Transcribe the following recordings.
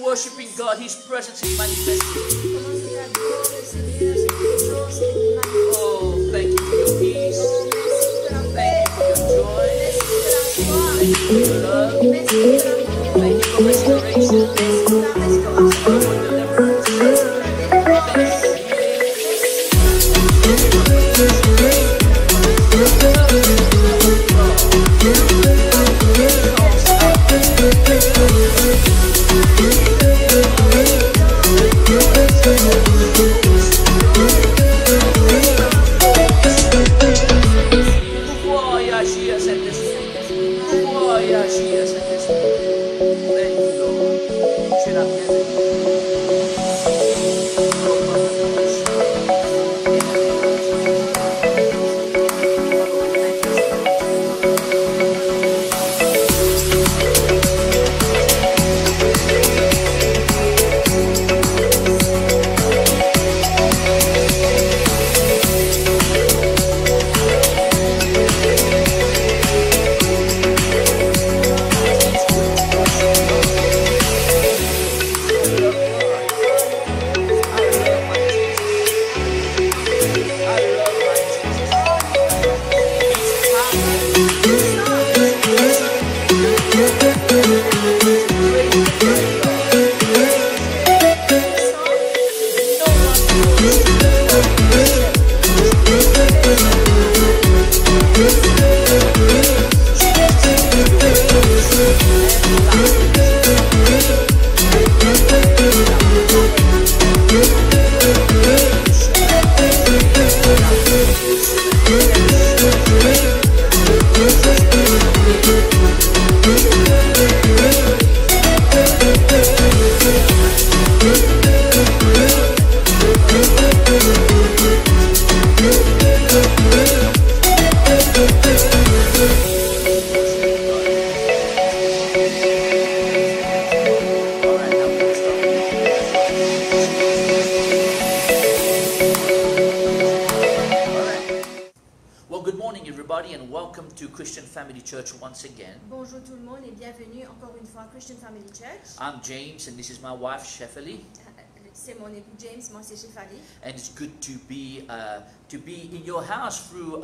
worshiping God, His presence is manifesting. Commence à adorer le Seigneur, c'est quelque chose qui est magnifique. Oh, thank you for your peace. Oh, merci pour la paix. Thank you for your joy. Merci pour la joie. Thank you for your love. Merci pour l'amour. Thank you for restoration. Merci pour la restauration. For deliverance. Merci pour la délivrance. Pouvoir agir cet esprit. Pouvoir agir cet esprit. Thank you, Lord. Tu es la bienvenue. And welcome to Christian Family Church once again. Bonjour tout le monde et bienvenue encore une fois à Christian Family Church. I'm James and this is my wife Shefali. C'est mon époux James, moi c'est Shefali. And it's good to be in your house through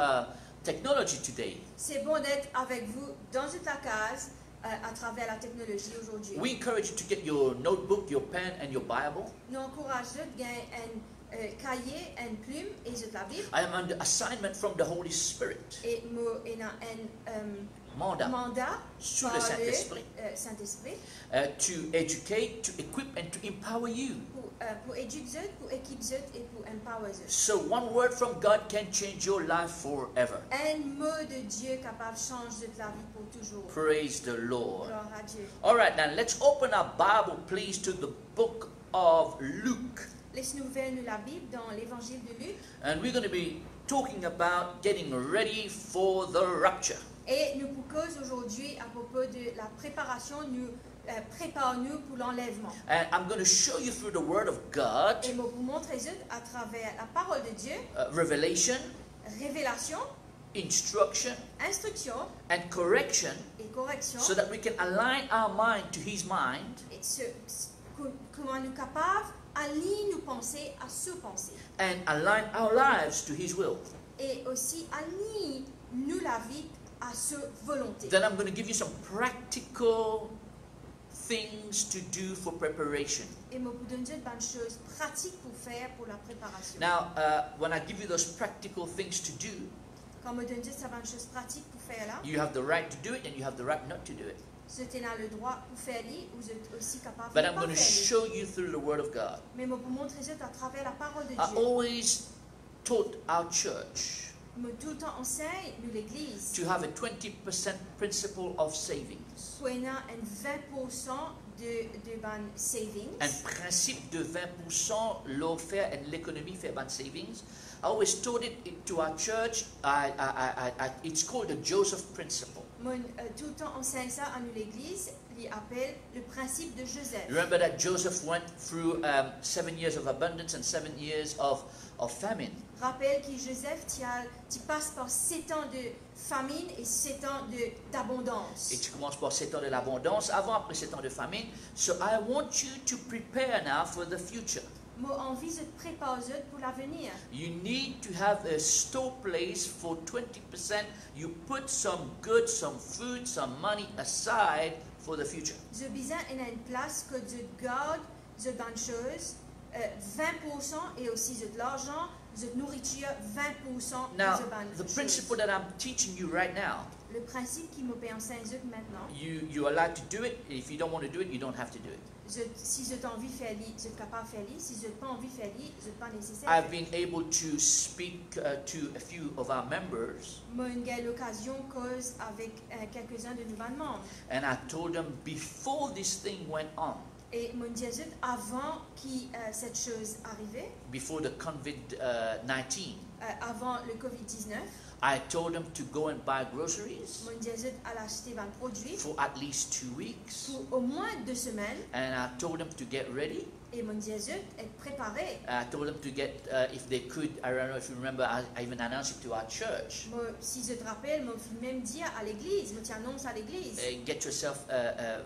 technology today. C'est bon d'être avec vous dans toute la case à travers la technologie aujourd'hui. We encourage you to get your notebook, your pen and your Bible. Nous encourageons de gagner un cahier, une plume et la Bible. I am under assignment from the Holy Spirit. Et moi j'ai un mandat Sous le par Saint-Esprit. Saint-Esprit To educate, to equip and to empower you. pour éduquer, pour équiper et pour empower. So one word from God can change your life forever. Un mot de Dieu capable de changer la vie pour toujours. Praise the Lord. Gloire à Dieu. All right, now let's open our Bible, please, to the book of Luke. Laisse-nous ouvrir la Bible dans l'évangile de Luc. And we're going to be talking about getting ready for the rapture. Et nous causons aujourd'hui à propos de la préparation, nous préparons-nous pour l'enlèvement. And I'm going to show you through the Word of God, Et je vous montrer à travers la parole de Dieu, revelation, révélation, instruction, instruction and correction, et correction, so that we can align our mind to His mind et comment nous capables d'aligner nos pensées à ses pensées. and align our lives to His will. Et aussi aligner nous la vie à sa volonté. Then I'm going to give you some practical things to do for preparation. Et je vous donne des choses pratiques pour faire pour la préparation. Now, when I give you those practical things to do, Quand je donne des choses pratiques pour faire là, you have the right to do it and you have the right not to do it. vous avez le droit pour faire li, vous êtes aussi capable de But ne I'm pas going to faire li. show you through the Word of God. Mais je vous montrer à travers la parole de I Dieu. always taught our church Je tout le temps enseigne nous l'église. to have a 20% principle of savings. Pour un 20% de ban savings. Un principe de 20% l'eau faire et l'économie faire ban savings. I always taught it to our church. It's called the Joseph Principle. Tout le temps enseigne ça à nous l'église. il appelle le principe de Joseph. Remember that Joseph went through 7 years of abundance and 7 years of famine. Rappelle que Joseph, tu passes par 7 ans de famine et 7 ans d'abondance. Et tu commences par 7 ans de l'abondance, avant, après 7 ans de famine. So I want you to prepare now for the future. Moi, envie de te préparer pour l'avenir. You need to have a store place for 20%. You put some goods, some food, some money aside for the future. Je besoin une place que je garde de bonnes choses, 20% et aussi de l'argent, de nourriture, 20% Now, de bonnes the choses. principle that I'm teaching you right now, Le principe qui me enseigne maintenant, you're allowed to do it. If you don't want to do it, you don't have to do it. si je t'ai envie de faire, je suis capable de faire. Si je n'ai pas envie de faire, je n'ai pas nécessaire. I've been able to speak to a few of our members, Moi, j'ai eu l'occasion de cause avec quelques-uns de nos membres. and I told them before this thing went on, Et mon Jésus, avant que cette chose arrivait, before the COVID-19, avant le Covid-19, I told them to go and buy groceries mon Jésus a acheté des produits for at least 2 weeks, pour au moins 2 semaines. and I told them to get ready. Et mon Jésus est préparé. I told them to get, if they could, I don't know if you remember, I even announced it to our church. Moi, si je te rappelle, moi, je même dire à l'église, moi, tu annonces à l'église, Get yourself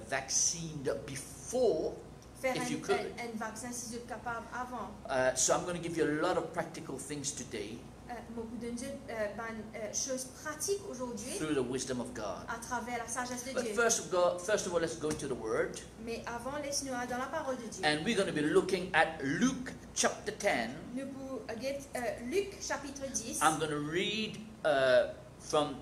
vaccinated before, faire if you could. un vaccin si je suis capable avant. So I'm going to give you a lot of practical things today Moi, je donne des choses pratiques aujourd'hui through the wisdom of God. à travers la sagesse de But Dieu. first of all, let's go into the Word. Mais avant, laisse-nous aller dans la parole de Dieu. And we're going to be looking at Luke chapter 10. Nous pouvons get Luc chapitre 10. I'm going to read from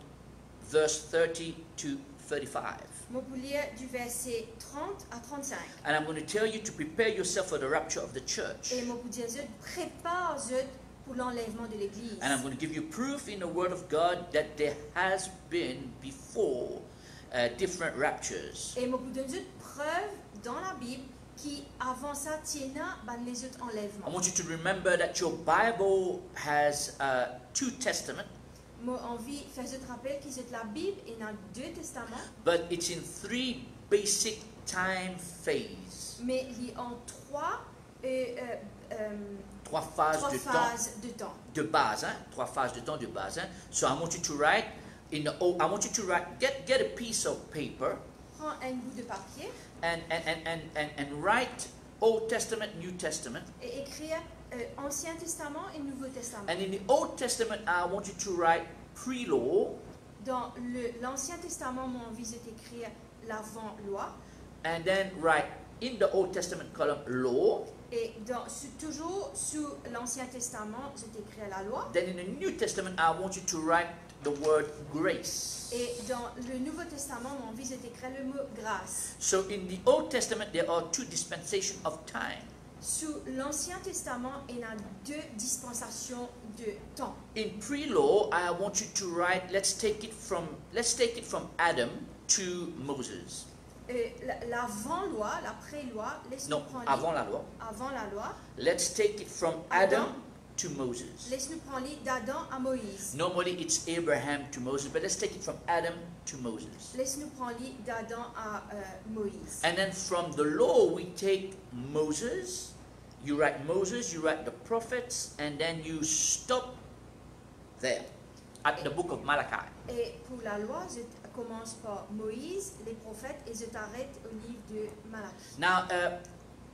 verse 30 to 35. Moi, pour lire du verset 30 à 35. And I'm going to tell you to prepare yourself for the rapture of the church. Et moi, pour dire, je prépare pour l'enlèvement de l'église. And I'm going to give you proof in the Word of God that there has been before different raptures. Et moi, pour donner preuve dans la Bible qui avant ça tient les autres I enlèvements. want you to remember that your Bible has 2 testaments, Moi, envie faire te rappeler que la Bible est dans 2 testaments, but it's in 3 basic time phases. mais il est en 3 3 phases de temps phases de temps. de base, hein? 3 phases de temps de base. Hein? So I want you to write in the I want you to write get a piece of paper Prends un bout de papier and write Old Testament, New Testament. et écrire Ancien Testament et Nouveau Testament. And in the Old Testament, I want you to write pre-law, Dans l'Ancien Testament, moi, envie de écrire l'avant-loi. and then write in the Old Testament column law. Et toujours sous l'Ancien Testament, je t'écris la loi. Then in the New Testament, I want you to write the word grace. Et dans le Nouveau Testament, mon envie de t'écrire le mot grâce. So in the Old Testament, there are 2 dispensations of time. Sous l'Ancien Testament, il y a 2 dispensations de temps. In pre-law, I want you to write. Let's take it from Adam to Moses. L'avant-loi, la pré-loi, laisse-nous No, prendre avant la loi. avant la loi, Let's take it from Adam to Moses. laisse-nous prendre d'Adam à Moïse. Normally it's Abraham to Moses, but let's take it from Adam to Moses. Laisse-nous prendre d'Adam à Moïse. And then from the law, we take Moses. You write Moses, you write the prophets, and then you stop there at the book of Malachi. Et pour la loi, je commence par Moïse, les prophètes, et je t'arrête au livre de Malachie. Now,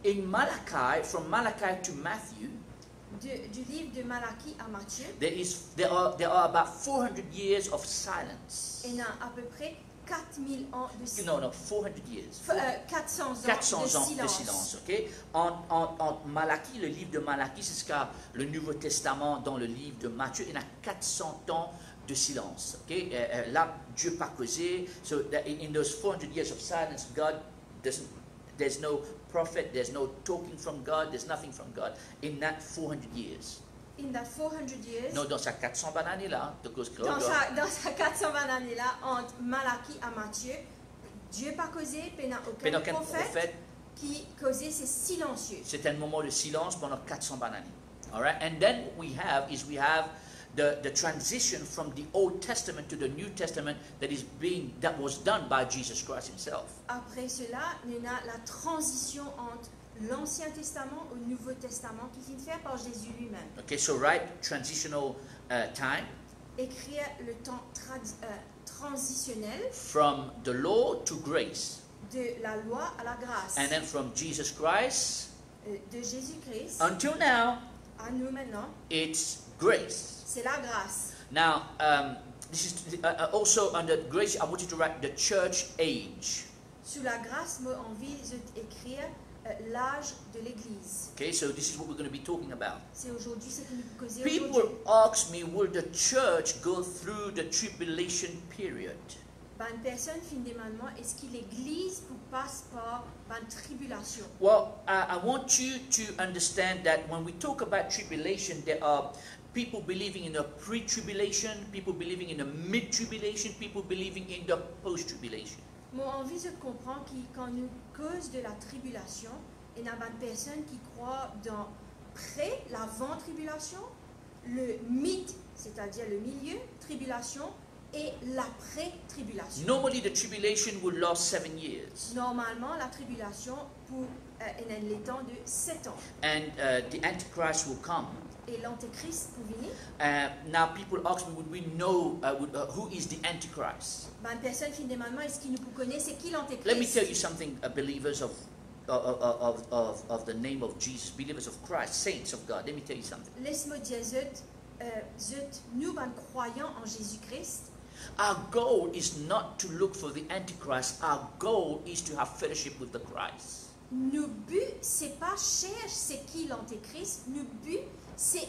in Malachi, from Malachi to Matthew, Du livre de Malachie à Matthieu, there are about 400 years of silence. il y a à peu près 4000 ans de silence. No, 400 years. 400 ans, 400 de, ans silence. de silence, ok? En Malachie, le livre de Malachie, c'est jusqu'à le Nouveau Testament dans le livre de Matthieu, il y a 400 ans de silence, ok? Là, Dieu pas causé. So that in those 400 years of silence, God doesn't. There's no prophet. There's no talking from God. There's nothing from God in that 400 years. In that 400 years, Non, dans sa 400 années là, de cause que dans sa 420 années là, entre Malachie à Matthieu, Dieu pas causé, il n'y a aucun prophète qui causait, c'est silencieux. C'est un moment de silence pendant 400 années. All right, and then we have the transition from the Old Testament to the New Testament that was done by Jesus Christ himself. Après cela, il y a la transition entre l'Ancien Testament au Nouveau Testament qui est fait par Jésus lui-même. Okay, so write transitional time Écrire le temps transitionnel from the law to grace, de la loi à la grâce, and then from Jesus Christ de Jésus-Christ until now, à nous maintenant, it's grace. c'est la grâce. Now, this is also under grace. I want you to write the church age. Sous la grâce, moi envie d'écrire l'âge de l'Église. Okay, so this is what we're going to be talking about. C'est aujourd'hui ce que nous causons People aujourd'hui. ask me, will the church go through the tribulation period? Une personne fin demandement, est-ce que l'Église passe par une tribulation? Well, I want you to understand that when we talk about tribulation, there are people believing in a pre-tribulation, people believing in a mid-tribulation, people believing in the post-tribulation. Moi, envie de comprendre que quand nous cause de la tribulation, il y a une personne qui croit dans pré, l'avant-tribulation, le mid, c'est-à-dire le milieu, tribulation, et l'après-tribulation. Normally, the tribulation will last 7 years, Normalement, la tribulation pour les temps de 7 ans. and the Antichrist will come. Et l'Antéchrist pour venir. Now, people ask me, would we know who is the Antichrist? Une personne fin demandement, est-ce qu'il nous connaît, c'est qui l'Antéchrist? Let me tell you something, believers of the name of Jesus, believers of Christ, saints of God. Let me tell you something. Laisse-moi dire, nous, croyants en Jésus-Christ, Our goal is not to look for the Antichrist. Our goal is to have fellowship with the Christ. nos buts, c'est pas chercher c'est qui l'Antéchrist, nos buts, c'est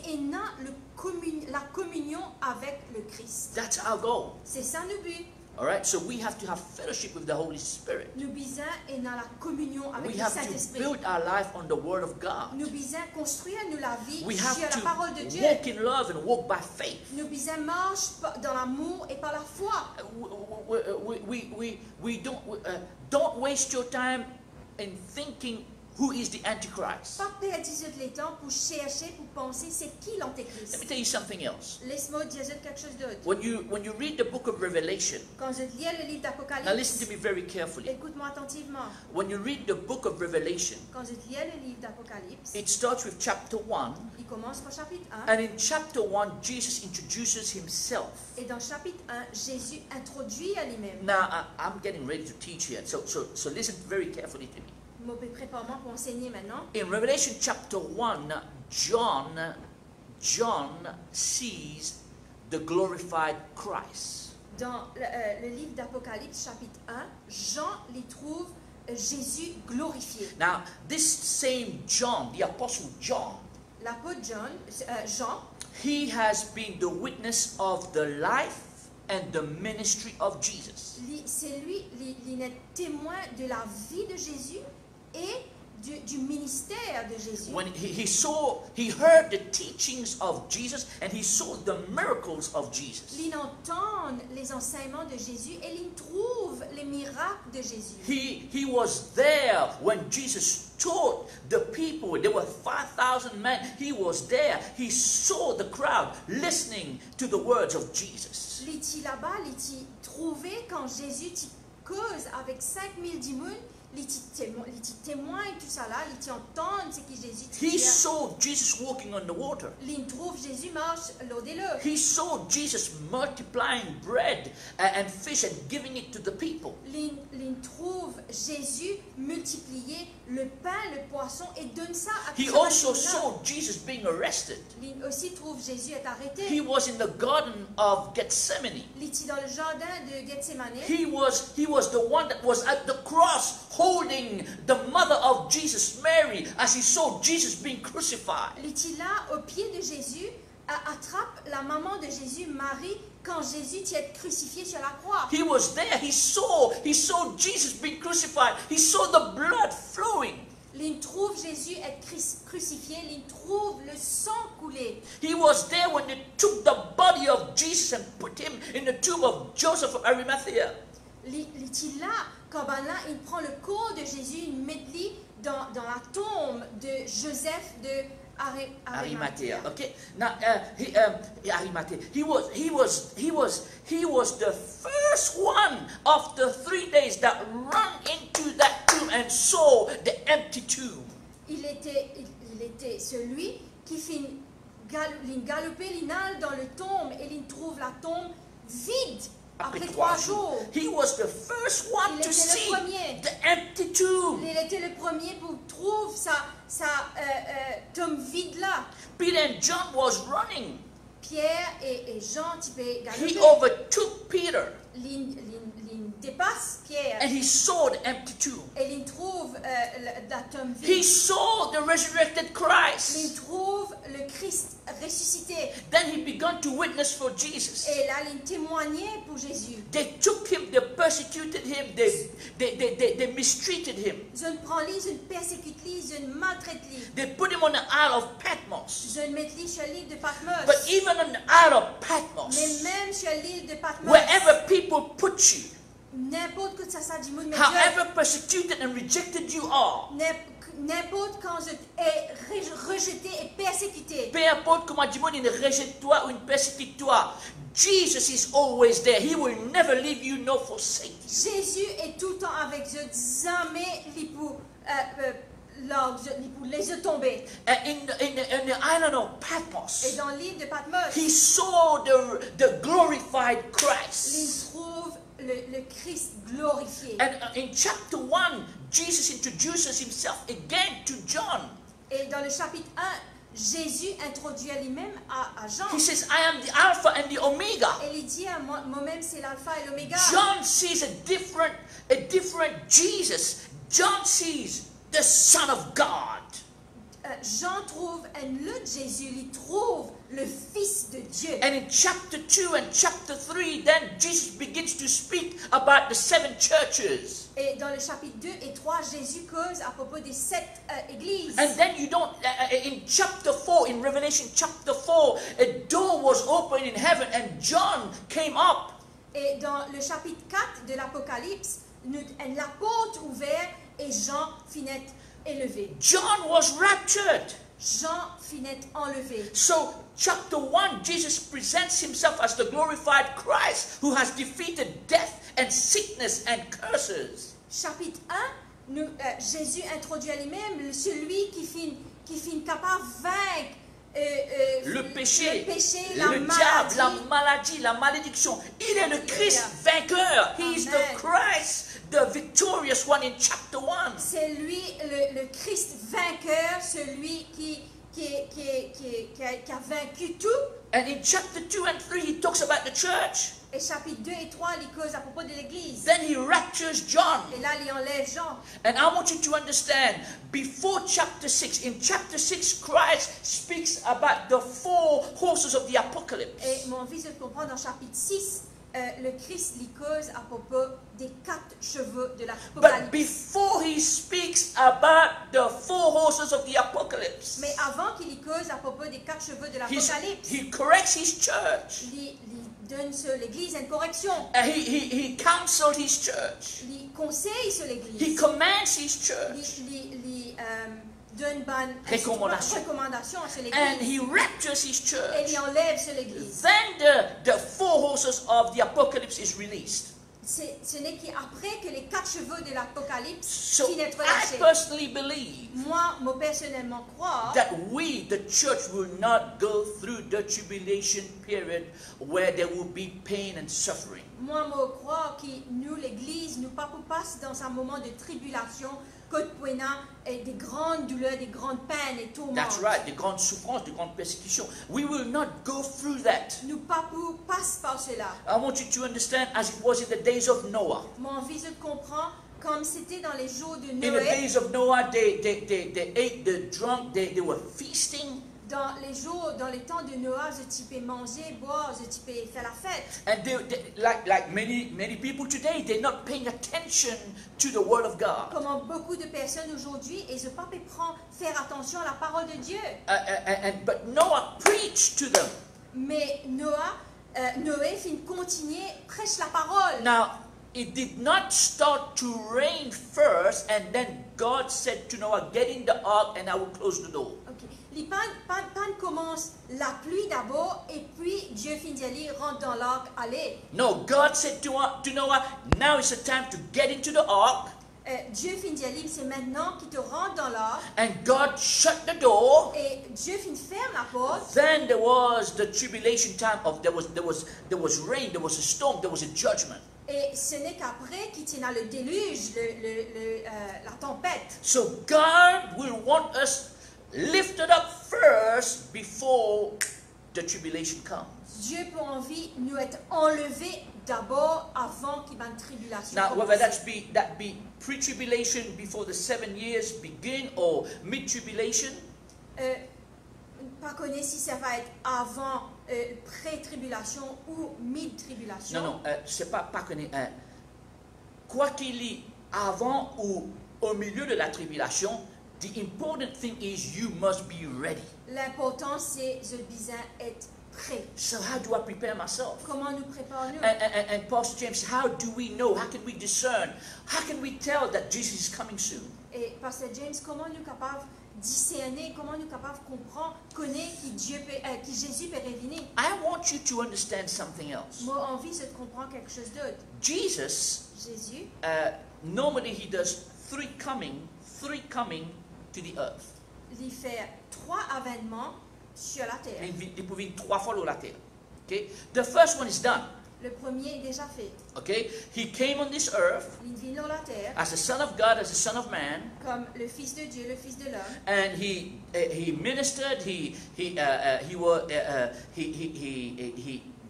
la communion avec le Christ. That's our goal. C'est ça nos buts. All right? So we have to have fellowship with the Holy Spirit. Nous besoin et dans la communion avec We le have to Saint-Esprit. build our life on the Word of God. Nous besoin construire nous la vie We sur have la parole de to Dieu. walk in love and walk by faith. Nous besoin marche dans l'amour et par la foi. Don't waste your time in thinking who is the Antichrist. Pas perdre le temps pour chercher, pour penser c'est qui Let me l'Antéchrist. tell you something else. Laisse-moi dire quelque chose d'autre. When you read the book of Revelation, Quand je lis le livre now listen to d'Apocalypse, me very carefully. écoute-moi attentivement. When you read the book of Revelation, Quand je lis le livre d'Apocalypse, it starts with chapter 1, il commence par chapitre 1. and in chapter 1, Jesus introduces himself. Et dans chapitre 1, Jésus introduit à lui-même. Now, I'm getting ready to teach here, so listen very carefully to me. Je me prépare pour enseigner maintenant. In Revelation chapter 1, John sees the glorified Christ. Dans le livre d'Apocalypse, chapitre 1, Jean y trouve Jésus glorifié. Now, this same John, the Apostle John, L'apôtre Jean, he has been the witness of the life and the ministry of Jesus. c'est lui, il est témoin de la vie de Jésus et du ministère de Jésus. When he heard the teachings of Jesus and he saw the miracles of Jesus. Il entend les enseignements de Jésus et il trouve les miracles de Jésus. He was there when Jesus taught the people. There were 5,000 men. He was there. He saw the crowd listening to the words of Jesus. Il était là-bas, il était trouvé quand Jésus cause avec 5000 démons. Il témoigne tout ça là, il entend ce que Jésus He dit. saw Jesus walking on the water. Il trouve Jésus marche l'eau de l'eau. He saw Jesus multiplying bread and fish and giving it to the people. Il trouve Jésus multiplier le pain, le poisson et donne ça à He tous les also gens. saw Jesus being arrested. Il aussi trouve Jésus est arrêté. He was in the Garden of Gethsemane. Il était dans le jardin de Gethsemane. He was the one that was at the cross holding the mother of Jesus, Mary, as he saw Jesus being crucified. Il était là au pied de Jésus, attrape la maman de Jésus, Marie, quand Jésus est crucifié sur la croix. He was there. He saw Jesus being crucified. He saw the blood flowing. Il trouve Jésus être crucifié, il trouve le sang couler. He was there when they took the body of Jesus and put him in the tomb of Joseph of Arimathea. Il était là, quand là, il prend le corps de Jésus, il met lui dans la tombe de Joseph de Arimathea. Arimathea. Okay. Now, Arimathea. He was the first one of the 3 days that ran into that tomb and saw the empty tomb. Il était celui qui fit galoper l'inal dans le tombe et il trouve la tombe vide après 3 jours. He was the first one Il to était see le premier. the empty tomb. Il était le premier pour trouver sa tombe vide là. Peter and John was running. Pierre et Jean type He galoper. overtook Peter Il dépasse Pierre and he saw the empty tomb. et il trouve la tombe He vide. saw the resurrected Il Christ. trouve le Christ ressuscité. Then he began to witness for Jesus. Et là, il témoignait pour Jésus. They took him, they persecuted him, they mistreated him. Je ne prends lui, je ne persécute lui, je ne maltraite lui. They put him on the Isle of Patmos. Je ne mets lui sur l'île de Patmos. But even on the Isle of Mais Patmos, même sur l'île de Patmos, wherever people put you, n'importe que ça du monde, mais however persecuted and rejected you are, n'importe quand je est rejeté et persécuté, peu importe comment du monde il rejette toi ou il persécute toi, Jesus is always there. He will never leave you nor forsake you. Jésus est tout le temps avec eux, jamais il pour les tomber. In the island of Et Patmos, dans l'île de Patmos, he saw the glorified il Christ. trouve le Christ glorifié. And in chapter 1, Jesus introduces himself again to John. Et dans le chapitre 1, Jésus introduit lui-même à Jean. He says, I am the Alpha and the Omega. Et il dit, moi-même c'est l'alpha et l'oméga. John sees a different Jesus. John sees the Son of God. Jean trouve un autre Jésus, il trouve le Fils de Dieu. And in chapter 2 and chapter 3, then Jesus begins to speak about the 7 churches. Et dans le chapitre 2 et 3, Jésus cause à propos des 7 églises. And then you don't, in chapter 4, in Revelation chapter 4, a door was opened in heaven and John came up. Et dans le chapitre 4 de l'Apocalypse, la porte ouverte et Jean finit élevé. John was raptured. Jean finit enlevé. So, chapter 1, Jesus presents himself as the glorified Christ who has defeated death and sickness and curses. Chapitre 1, Jésus introduit à lui-même celui qui finit capable de vaincre le péché, la le maladie. diable, la maladie, la malédiction. Il est le Christ vainqueur. He is the Amen. Christ, the victorious one in chapter 1. C'est lui le Christ vainqueur, celui qui a vaincu tout. And in chapter 2 and 3, he talks about the church. Et chapitre 2 et 3, il cause à propos de l'église. Then he raptures John. Et là, il enlève Jean. And I want you to understand, before chapter 6, in chapter 6, Christ speaks about the 4 horses of the apocalypse. Et mon fils de comprendre dans chapitre 6, le Christ lui cause à propos des 4 chevaux de But l'Apocalypse. before he speaks about the 4 horses of the apocalypse, Mais avant qu'il y cause à propos des 4 chevaux de l'Apocalypse, he corrects his church. il donne sur l'église une correction. He counseled his church. Il conseille sur He l'église. commands his church. Il donne bonne Recommandation. recommandation sur And l'église. he raptures his Et church. il enlève sur l'église. Then the 4 horses of the apocalypse is released. Ce n'est qu'après que les 4 chevaux de l'Apocalypse So finissent d'être I relâchés. personally believe Moi personnellement crois that we, the church, will not go through the tribulation period where there will be pain and suffering. Moi, je crois que nous, l'Église, nous passons dans un moment de tribulation, et des grandes douleurs, des grandes peines et tourments. That's right, des grandes souffrances, des grandes persécutions. We will not go through that. Nous passons par cela. I want you to understand, as it was in the days of Noah. Mon fils comprend comme c'était dans les jours de In the Noé. days of Noah, they ate, they drank, they were feasting. Dans les temps de Noé, je typais manger, boire, je typais faire la fête. And like many people today, they're not paying attention to the Word of God. Comme beaucoup de personnes aujourd'hui, et je pas faire attention à la parole de Dieu. But Noah preached to them. Mais Noé continuer prêche la parole. Now, it did not start to rain first, and then God said to Noah, get in the ark and I will close the door. Ok. Pan commence la pluie d'abord et puis Dieu finit de rentre dans l'arc, allez. No, God said to Noah, now is the time to get into the ark. Dieu finit de dire, c'est maintenant qu'il te rentre dans l'arc. And God shut the door. Et Dieu finit ferme la porte. Then there was the tribulation time of there was rain, there was a storm, there was a judgment. Et ce n'est qu'après qu'il tient le déluge, la tempête. So God will want us lifted up first before the tribulation comes. Dieu peut envie nous être enlevés d'abord avant qu'il y ait une tribulation. Now, whether that be pre-tribulation before the 7 years begin or mid-tribulation. Pas connaître si ça va être avant pré-tribulation ou mid-tribulation. Non, c'est pas connaître. Quoi qu'il y ait avant ou au milieu de la tribulation, the important thing is you must be ready. L'important c'est je besoin être prêt. So how do I prepare myself? Comment nous préparons-nous? And Pastor James, how do we know? How can we discern? How can we tell that Jesus is coming soon? Et Pasteur James, comment nous capables discerner, comment nous capables comprendre, connaître que Jésus peut revenir? I want you to understand something else. Moi envie de comprendre quelque chose d'autre. Jesus, Jésus, normally he does three coming to the earth. il fait 3 avènements sur la terre. Il peut venir 3 fois sur la terre. Okay? The first one is done. Le premier est déjà fait. Okay? He came on this earth Il vit sur la terre as a son of God, as a son of man, comme le Fils de Dieu, le Fils de l'homme. and he ministered. He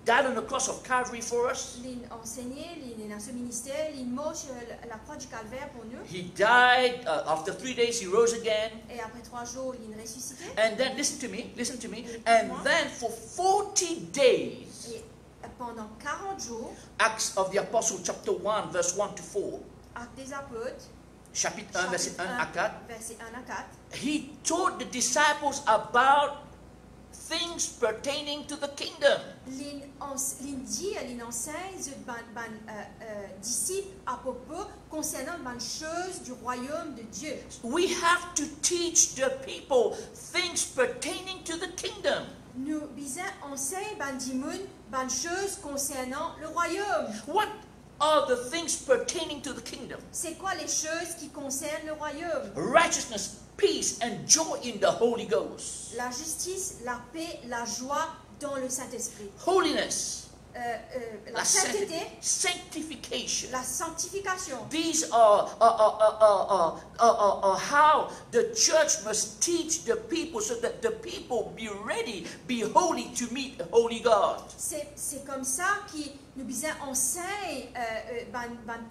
died on the cross of Calvary for us. Il enseignait, il est dans ce ministère, il mort sur la croix du calvaire pour nous. He died. After 3 days, he rose again. Et après 3 jours, il est ressuscité. And then, listen to me. And then for 40 days, Et pendant 40 jours, Acts of the Apostle, chapter 1, verse 1 to 4, Actes des Apôtres, chapitre 1, verset 1 à 4, verset 1 à 4, he taught the disciples about things pertaining to the kingdom. il enseigne aux disciples à propos concernant les choses du royaume de Dieu. We have to teach the people things pertaining to the kingdom. Nous devons enseigner les choses concernant le royaume. What are the things pertaining to the kingdom? C'est quoi les choses qui concernent le royaume? Righteousness, peace, and joy in the Holy Ghost. La justice, la paix, la joie dans le Saint-Esprit. Holiness, La sainteté, sanctification. la sanctification. These are how the church must teach the people so that the people be ready, be holy to meet the holy God. C'est comme ça que nous devons enseigner les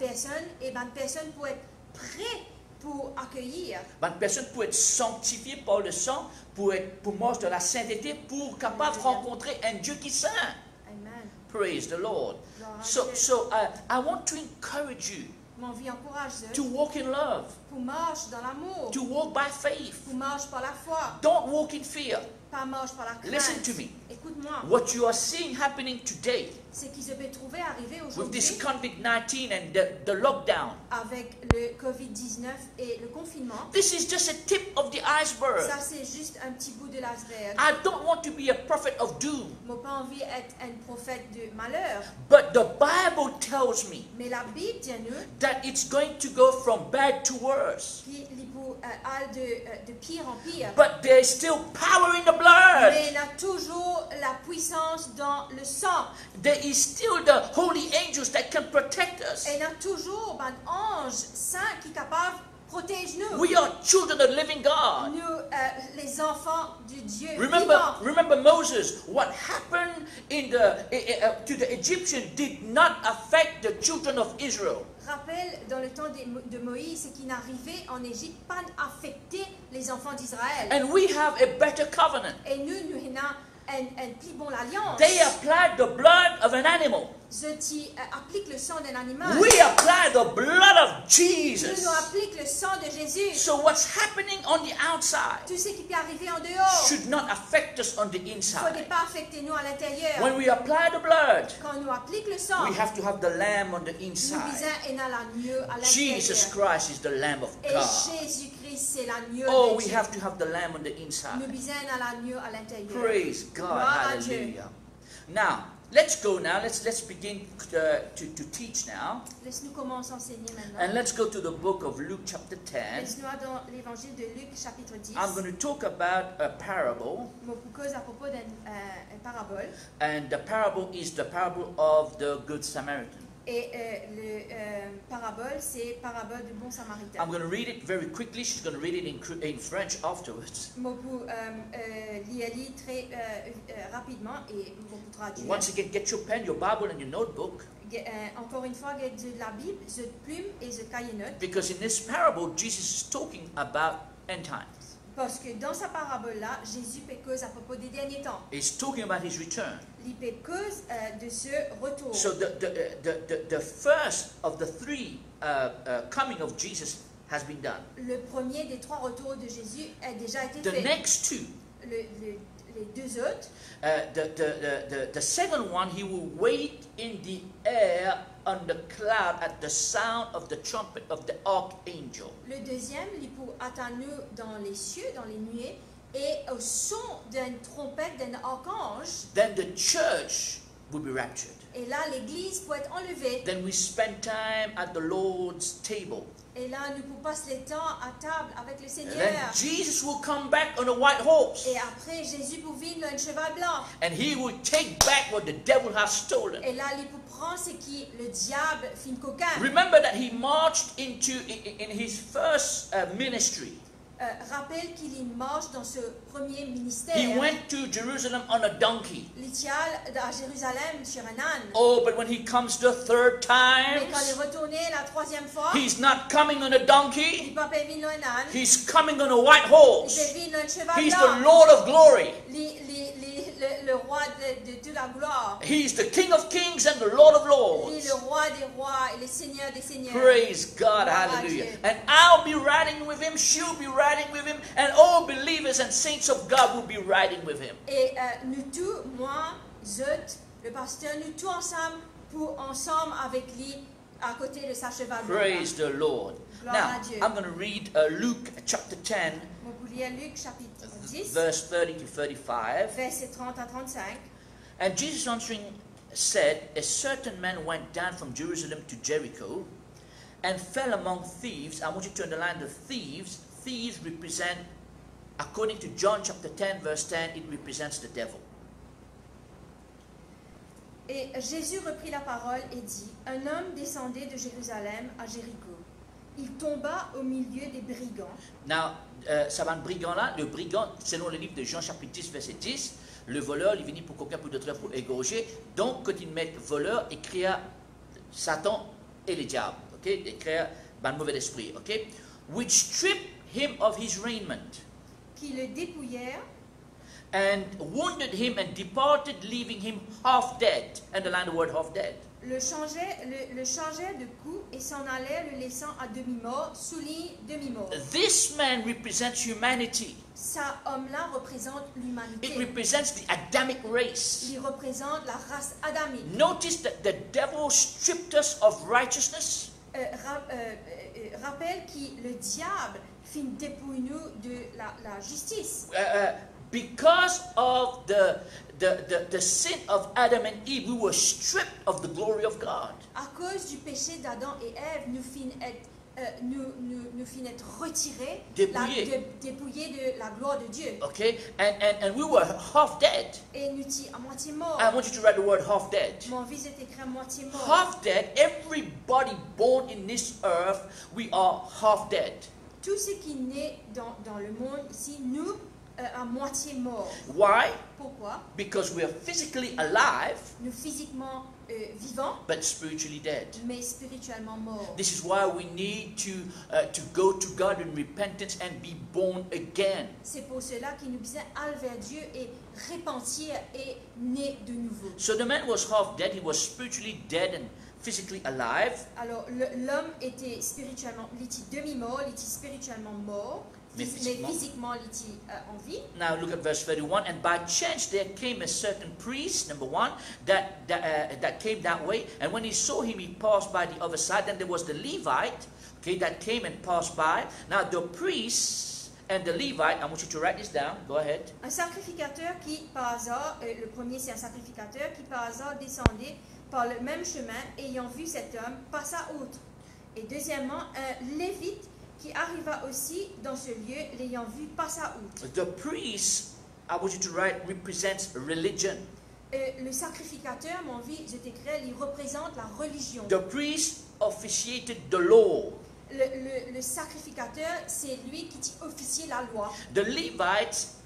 personnes et les personnes pour être prêtes pour accueillir. Une personne pour être sanctifiée par le sang, pour marcher dans la sainteté, pour capable de rencontrer un Dieu qui est saint. Amen. Praise the Lord. Gloire à So, Dieu. I want to encourage you Mon vie encourage to walk in love, pour marcher dans l'amour, to walk by faith. pour marcher par la foi, Don't walk in fear. pas marcher par la crainte. Listen to me. Écoute-moi, What you are seeing happening today ce qui se peut trouver arriver with this aujourd'hui COVID-19 and the lockdown, avec le Covid-19 et le confinement, this is just a tip of the iceberg. ça c'est juste un petit bout de l'iceberg. I don't want to be a prophet of doom, Moi pas envie d'être un prophète de malheur, but the Bible tells me mais la Bible dit nous that it's going to go from bad to worse. qu'il est de pire en pire. But there is still power in the blood. Mais il a toujours la puissance dans le sang. There is still the holy angels that can protect us. Et il a toujours un ange saint qui est capable de protéger nous. We are children of the living God. Nous, les enfants du Dieu Remember, vivant. remember Moses. What happened to the Egyptian did not affect the children of Israel. Rappelle, dans le temps de Moïse, ce qui n'arrivait en Égypte, pas affecté les enfants d'Israël. And we have a better covenant. Et nous avons en pli bon l'alliance. They applied the blood of an animal. Ceux-ci appliquent le sang d'un animal. We apply the blood of Nous Jesus. nous appliquons le sang de Jésus. So what's happening on the outside Tout ce qui peut arriver en dehors should not affect us on the ne inside. faut pas affecter nous à l'intérieur. When we apply the blood, Quand nous appliquons le sang, we have to have the lamb on the nous inside. visons un l'agneau à Jesus l'intérieur. Christ is the lamb of Et God. Jésus-Christ, c'est l'agneau Oh, de we Dieu. have to have the lamb on the Nous inside. visons un l'agneau à l'intérieur. Praise God. Gloire à Dieu. Hallelujah. Now, let's go now. Let's begin to teach now. Laisse-nous commencer à enseigner maintenant. And let's go to the book of Luke chapter 10. Laisse-nous aller dans l'évangile de Luc, chapitre 10. I'm going to talk about a parable. Mon cause à propos d'une parabole. And the parable is the parable of the Good Samaritan. Et le parabole, c'est parabole du bon samaritain. I'm going to read it very quickly. She's going to read it in French afterwards. Beaucoup lire très rapidement et beaucoup traduire. Once again, get your pen, your Bible, and your notebook. Encore une fois, get de la Bible, de plume et de cahier note. Because in this parable, Jesus is talking about end times. Parce que dans sa parabole-là, Jésus peut cause à propos des derniers temps. He's talking about his return. Il peut cause de ce retour. So the first of the three coming of Jesus has been done. Le premier des trois retours de Jésus a déjà été The fait. next two, Les deux autres, the second one, he will wait in the air on the cloud at the sound of the trumpet of the archangel. le deuxième, il pour attendre nous dans les cieux, dans les nuées, et au son d'une trompette d'un archange. Then the church will be raptured. Et là, l'Église peut être enlevée. Then we spend time at the Lord's table. Et là, nous pouvons passer le temps à table avec le And Seigneur. then Jesus will come back on a white horse. Et après, Jésus pour venir un cheval blanc. And he will take back what the devil has stolen. Et là, il peut prendre ce qui le diable fin coquin. Remember that he marched into in his first ministry. Rappelle qu'il y marche dans ce premier ministère. He went to Jerusalem on a donkey. L'Itial à Jérusalem sur un âne. Oh, but when he comes the third time, Mais quand il est retourné la troisième fois, he's not coming on a il donkey. ne peut pas venir un âne. He's coming on a white Il horse. peut venir un cheval He's the blanc. Lord of glory. Le roi de toute la gloire. He's the King of kings and the Lord of Il est lords. le roi des rois et le seigneur des seigneurs. Praise God, Gloire à hallelujah. Dieu. And I'll be riding with him, she'll be riding with him, and all believers and saints of God will be riding with him. Et nous tous, moi, Zut, le pasteur, nous tous ensemble avec lui à côté de sa cheval blanc. Praise the Lord. Gloire Now, à Dieu. I'm going to read Luke chapter 10, On peut lire Luc chapitre 10, verse 30 to 35. versets 30 à 35. And Jesus answering said, a certain man went down from Jerusalem to Jericho and fell among thieves. I want you to underline the thieves. Thieves represent, according to John chapter 10, verse 10, it represents the devil. Et Jésus reprit la parole et dit, un homme descendait de Jérusalem à Jéricho. Il tomba au milieu des brigands. Now, ça va un brigand là. Le brigand, selon le livre de Jean chapitre 10, verset 10, le voleur, il venait pour quelqu'un, pour d'autres, pour égorger. Donc, quand il met voleur, il cria Satan et le diable. Ok? Il cria le mauvais esprit. Ok? Which stripped him of his raiment Qui le dépouillèrent and wounded him and departed, leaving him half dead. Underline the word half dead. le changeaient de cou et s'en allaient, le laissant à demi-mort, souligne demi-mort. This man represents humanity. Ça homme-là représente It l'humanité. represents the Adamic race. Il représente la race adamique. Notice that the devil stripped us of righteousness. Rappelle que le diable fin dépouille nous de la justice. Because of the sin of Adam and Eve, we were stripped of the glory of God. À cause du péché d'Adam et Ève, nous fin être retirés, dépouillés de la gloire de Dieu. Okay? And we were half dead. Et nous sommes à moitié morts. I want you to write the word half dead. Mon vie est écrit à moitié mort. Half dead, everybody born in this earth, we are half dead. Tout ce qui naît dans le monde ici, nous, à moitié morts. Why? Pourquoi? Because we are physically alive, Nous physiquement vivant, but spiritually dead. mais spirituellement mort. This is why we need to go to God in repentance and be born again. C'est pour cela qu'il nous disait aller vers Dieu et repentir et naître de nouveau. So the man was half dead. He was spiritually dead and physically alive. Alors l'homme était spirituellement, il était demi-mort, il était spirituellement mort, Mais physiquement. il était en vie. Now look at verse 31. And by chance there came a certain priest, number one, that came that way. And when he saw him, he passed by the other side. Then there was the Levite, okay, that came and passed by. Now the priest and the Levite, I want you to write this down. Go ahead. Un sacrificateur qui, par hasard, le premier c'est un sacrificateur qui par hasard descendait par le même chemin, ayant vu cet homme, passa outre. Et deuxièmement, un lévite qui arriva aussi dans ce lieu, l'ayant vu, passa outre. The priest, I want you to write, represents religion. Le sacrificateur, mon vie, je t'écris, il représente la religion. The priest officiated the law. Le sacrificateur, c'est lui qui officiait la loi. The Levites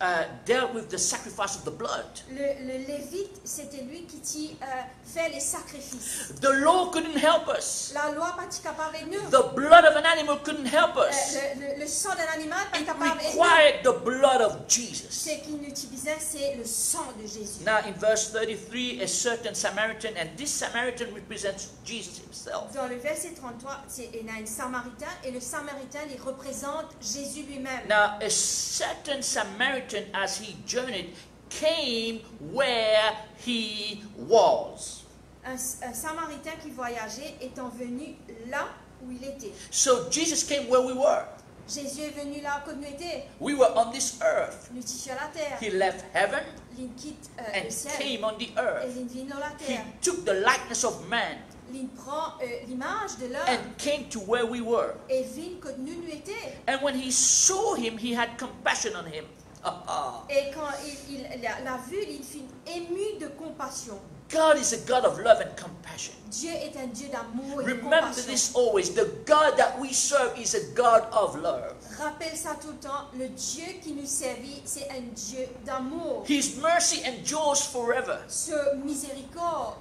dealt with the sacrifice of the blood. Le lévite, c'était lui qui fait les sacrifices. The law couldn't help us. La loi pas capable de nous. The blood of an animal couldn't help us. Le sang d'un animal pas It capable de nous. required the blood of Jesus. Ce qu'il utilisait, c'est le sang de Jésus. Now in verse 33, a certain Samaritan, and this Samaritan represents Jesus himself. Dans le verset 33, il y a un Samaritain, et le Samaritain, il représente Jésus lui-même. Now a certain Samaritan, as he journeyed, came where he was. Un Samaritain qui voyageait étant venu là où il était. So Jesus came where we were. Jésus est venu là où nous étions. We were on this earth. Nous étions sur la terre. He left heaven Il quitte and le ciel came on the et earth. il vient dans la He terre. took the likeness of man Il prend l'image de l'homme and came to where we were. et vit que nous étions. And when he saw him, he had compassion on him. Et quand il l'a vu, il fut ému de compassion. God is a God of love and compassion. Dieu est un Dieu d'amour et de Remember compassion. this always. The God that we serve is a God of love. Rappelle ça tout le temps. Le Dieu qui nous servit, c'est un Dieu d'amour. His mercy endures forever. Ce miséricorde,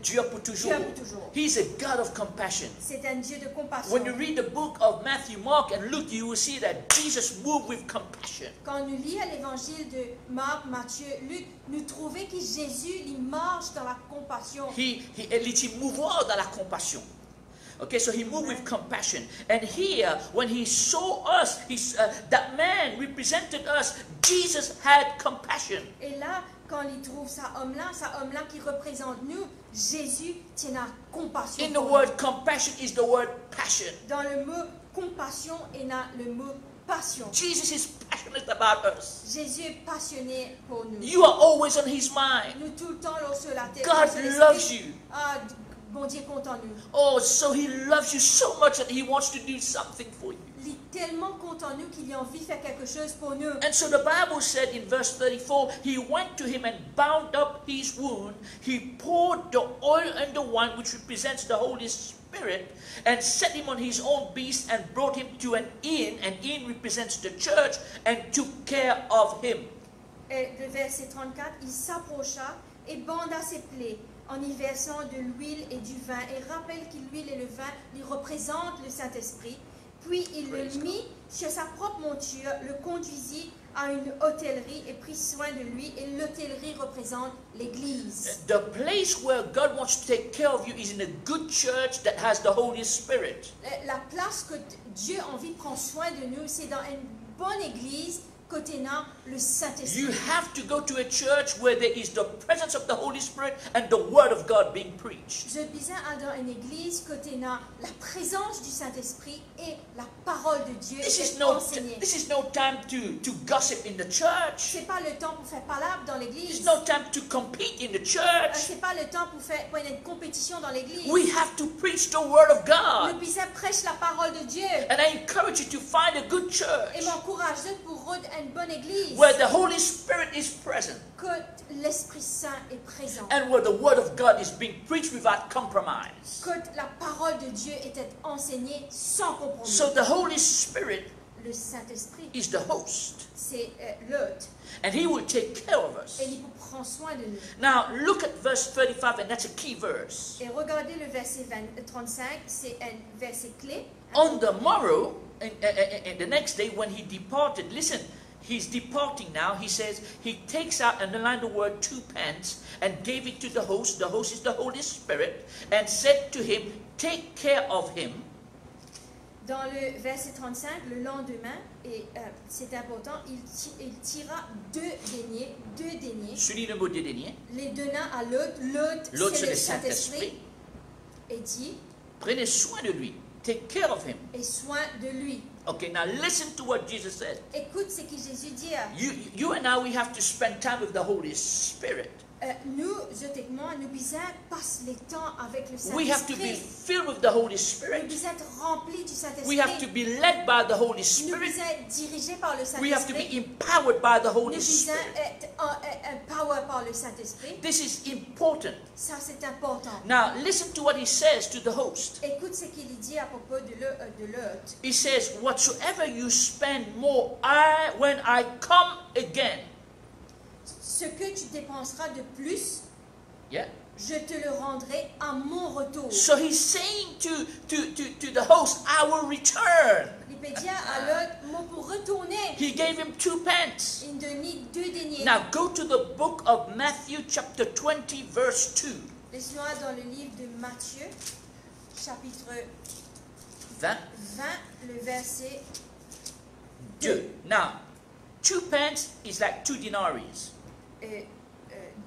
Dieu pour toujours. Dieu pour toujours. He's a God of compassion. C'est un Dieu de compassion. When you read the book of Matthew, Mark, and Luke, you will see that Jesus moved with compassion. Quand nous lisons l'évangile de Marc, Matthieu, Luc, nous trouvons que Jésus, il marche dans la compassion. Il était mouvant dans la compassion. Okay, so he moved with compassion. And here, when he saw us, that man represented us, Jesus had compassion. Et là, quand il trouve ça homme-là qui représente nous, Jésus tient la compassion. In the pour word nous. compassion is the word passion. Dans le mot compassion, il y a le mot passion. Jesus is passionate about us. Jésus est passionné pour nous. You are always on his mind. Nous tout le temps sur la terre. God sur l'esprit. loves you. Ah, bon Dieu est content de nous. Oh, so he loves you so much that he wants to do something for you. Il est tellement content de nous qu'il a envie de faire quelque chose pour nous. And so the Bible said in verse 34, he went to him and bound up his wound. He poured the oil and the wine, which represents the Holy Spirit, and set him on his own beast and brought him to an inn. An inn represents the church, and took care of him. Et le verset 34, il s'approcha et banda ses plaies en y versant de l'huile et du vin. Et rappelle que l'huile et le vin lui représentent le Saint-Esprit. Puis il le mit sur sa propre monture, le conduisit à une hôtellerie et prit soin de lui. Et l'hôtellerie représente l'Église. The place where God wants to take care of you is in a good church that has the Holy Spirit. La place que Dieu a envie de prendre soin de nous, c'est dans une bonne Église côté là, le Saint-Esprit. You have to go to a church where there is the presence of the Holy Spirit and the Word of God being preached. Je besoin dans une église côté là, la présence du Saint-Esprit et la parole de Dieu est enseignée. This is no time to gossip in the church. C'est pas le temps pour faire palabre dans It's l'église. no time to compete in the church. C'est pas le temps pour une compétition dans l'église. We have to preach the Word of Le God. besoin prêche la parole de Dieu. And I encourage you to find a good Et church m'encourage pour une bonne église. where the Holy Spirit is present Que l'Esprit Saint est présent. and where the Word of God is being preached without compromise. Que la parole de Dieu était enseignée sans compromis. So the Holy Spirit le Saint-Esprit. He's the host. C'est l'hôte. And he will take care of us. Et il prend soin de nous. Now, look at verse 35, and that's a key verse. Et regardez le verset 35, c'est un verset clé. On the morrow, and the next day when he departed, listen, he's departing now. He says, he takes out, underline the word, 2 pence, and gave it to the host. The host is the Holy Spirit, and said to him, take care of him. Dans le verset 35, le lendemain, et c'est important, il tira 2 deniers, Souligne le mot de deniers. les donna à l'autre, L'autre, c'est le Saint-Esprit, et dit, Prenez soin de lui. Take care of him. et soin de lui. Okay, now listen to what Jesus said. Écoute ce que Jésus dit. You and I, we have to spend time with the Holy Spirit. Nous, automatiquement, nous besoin passer le temps avec le We have to be Saint-Esprit. filled with the Holy Nous Spirit. besoin être remplis du We have to Saint-Esprit. be led by the Holy Nous Spirit. besoin être dirigés par le We have to be Saint-Esprit. empowered by the Nous Holy besoin Spirit. être empowered par le Saint-Esprit. This is important. Ça, c'est important. Now, listen to what he says to the host. Écoute ce qu'il dit à propos de l'hôte. He says, whatsoever you spend more, when I come again. Ce que tu dépenseras de plus, Yeah. je te le rendrai à mon retour. So he's saying to the host, I will return. Il peut dire à l'hôte, moi pour retourner, He gave him 2 pence. il donne 2 deniers. Now go to the book of Matthew chapter 20 verse 2. Laisse-moi dans le livre de Matthieu, chapitre 20, 20, le verset 2. Now, 2 pence is like 2 denaries.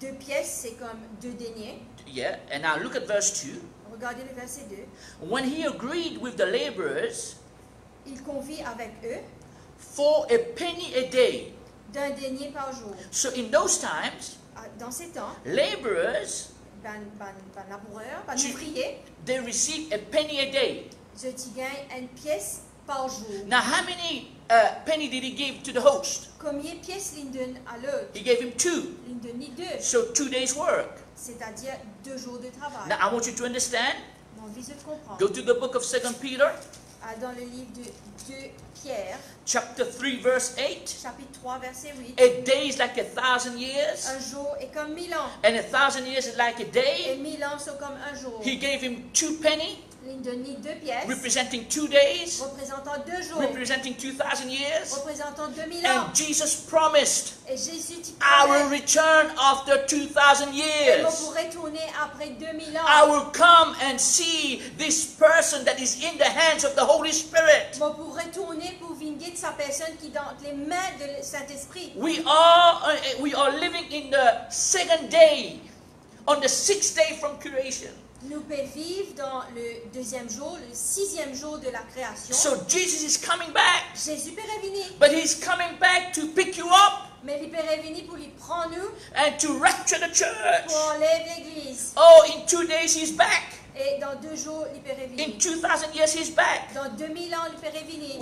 2 pièces, c'est comme 2 deniers. Yeah, and now look at verse 2. Regardez le verset 2. When he agreed with the laborers Il convie avec eux for a penny a day. d'un denier par jour. So in those times, Dans ces temps, laborers, laboureurs, Tu- ouvriers, they received a penny a day. je t'y gagne une pièce par jour. Now how many penny did he give to the host? Combien de pièces il donne à l'autre? He gave him 2. Il donne 2, So 2 days work. c'est-à-dire 2 jours de travail. Now I want you to understand. Mon vise de comprendre. Go to the book of 2 Peter, Dans le livre de 2 Pierre, chapter 3 verse 8. chapitre 3, verset 8. A day is like 1,000 years, Un jour est comme 1000 ans, and 1,000 years is like a et day. 1000 ans sont comme un jour. He gave him 2 penny, Il donne 2 pièces, representing 2 days, représentant 2 jours, representing 2,000 years. représentant 2000 ans. And Jesus promised, Et Jésus dit, I will return after 2,000 et moi years. pour retourner après 2000 I ans. will come and see this person that is in the hands of the Holy Spirit. Moi pour retourner pour venir de sa personne qui est dans les mains de Saint-Esprit. We are living in the 2nd day, on the 6th day from creation. Nous pouvons vivre dans le 2e jour, le 6e jour de la création. So Jesus is coming back, Jésus peut revenir, but he's coming back to pick you up mais il peut revenir pour lui prendre nous, and to rapture the church. pour enlever l'église. Oh, in 2 days he's back. Et dans 2 jours, il peut revenir. In 2,000 years he's back. Dans 2000 ans, il peut revenir.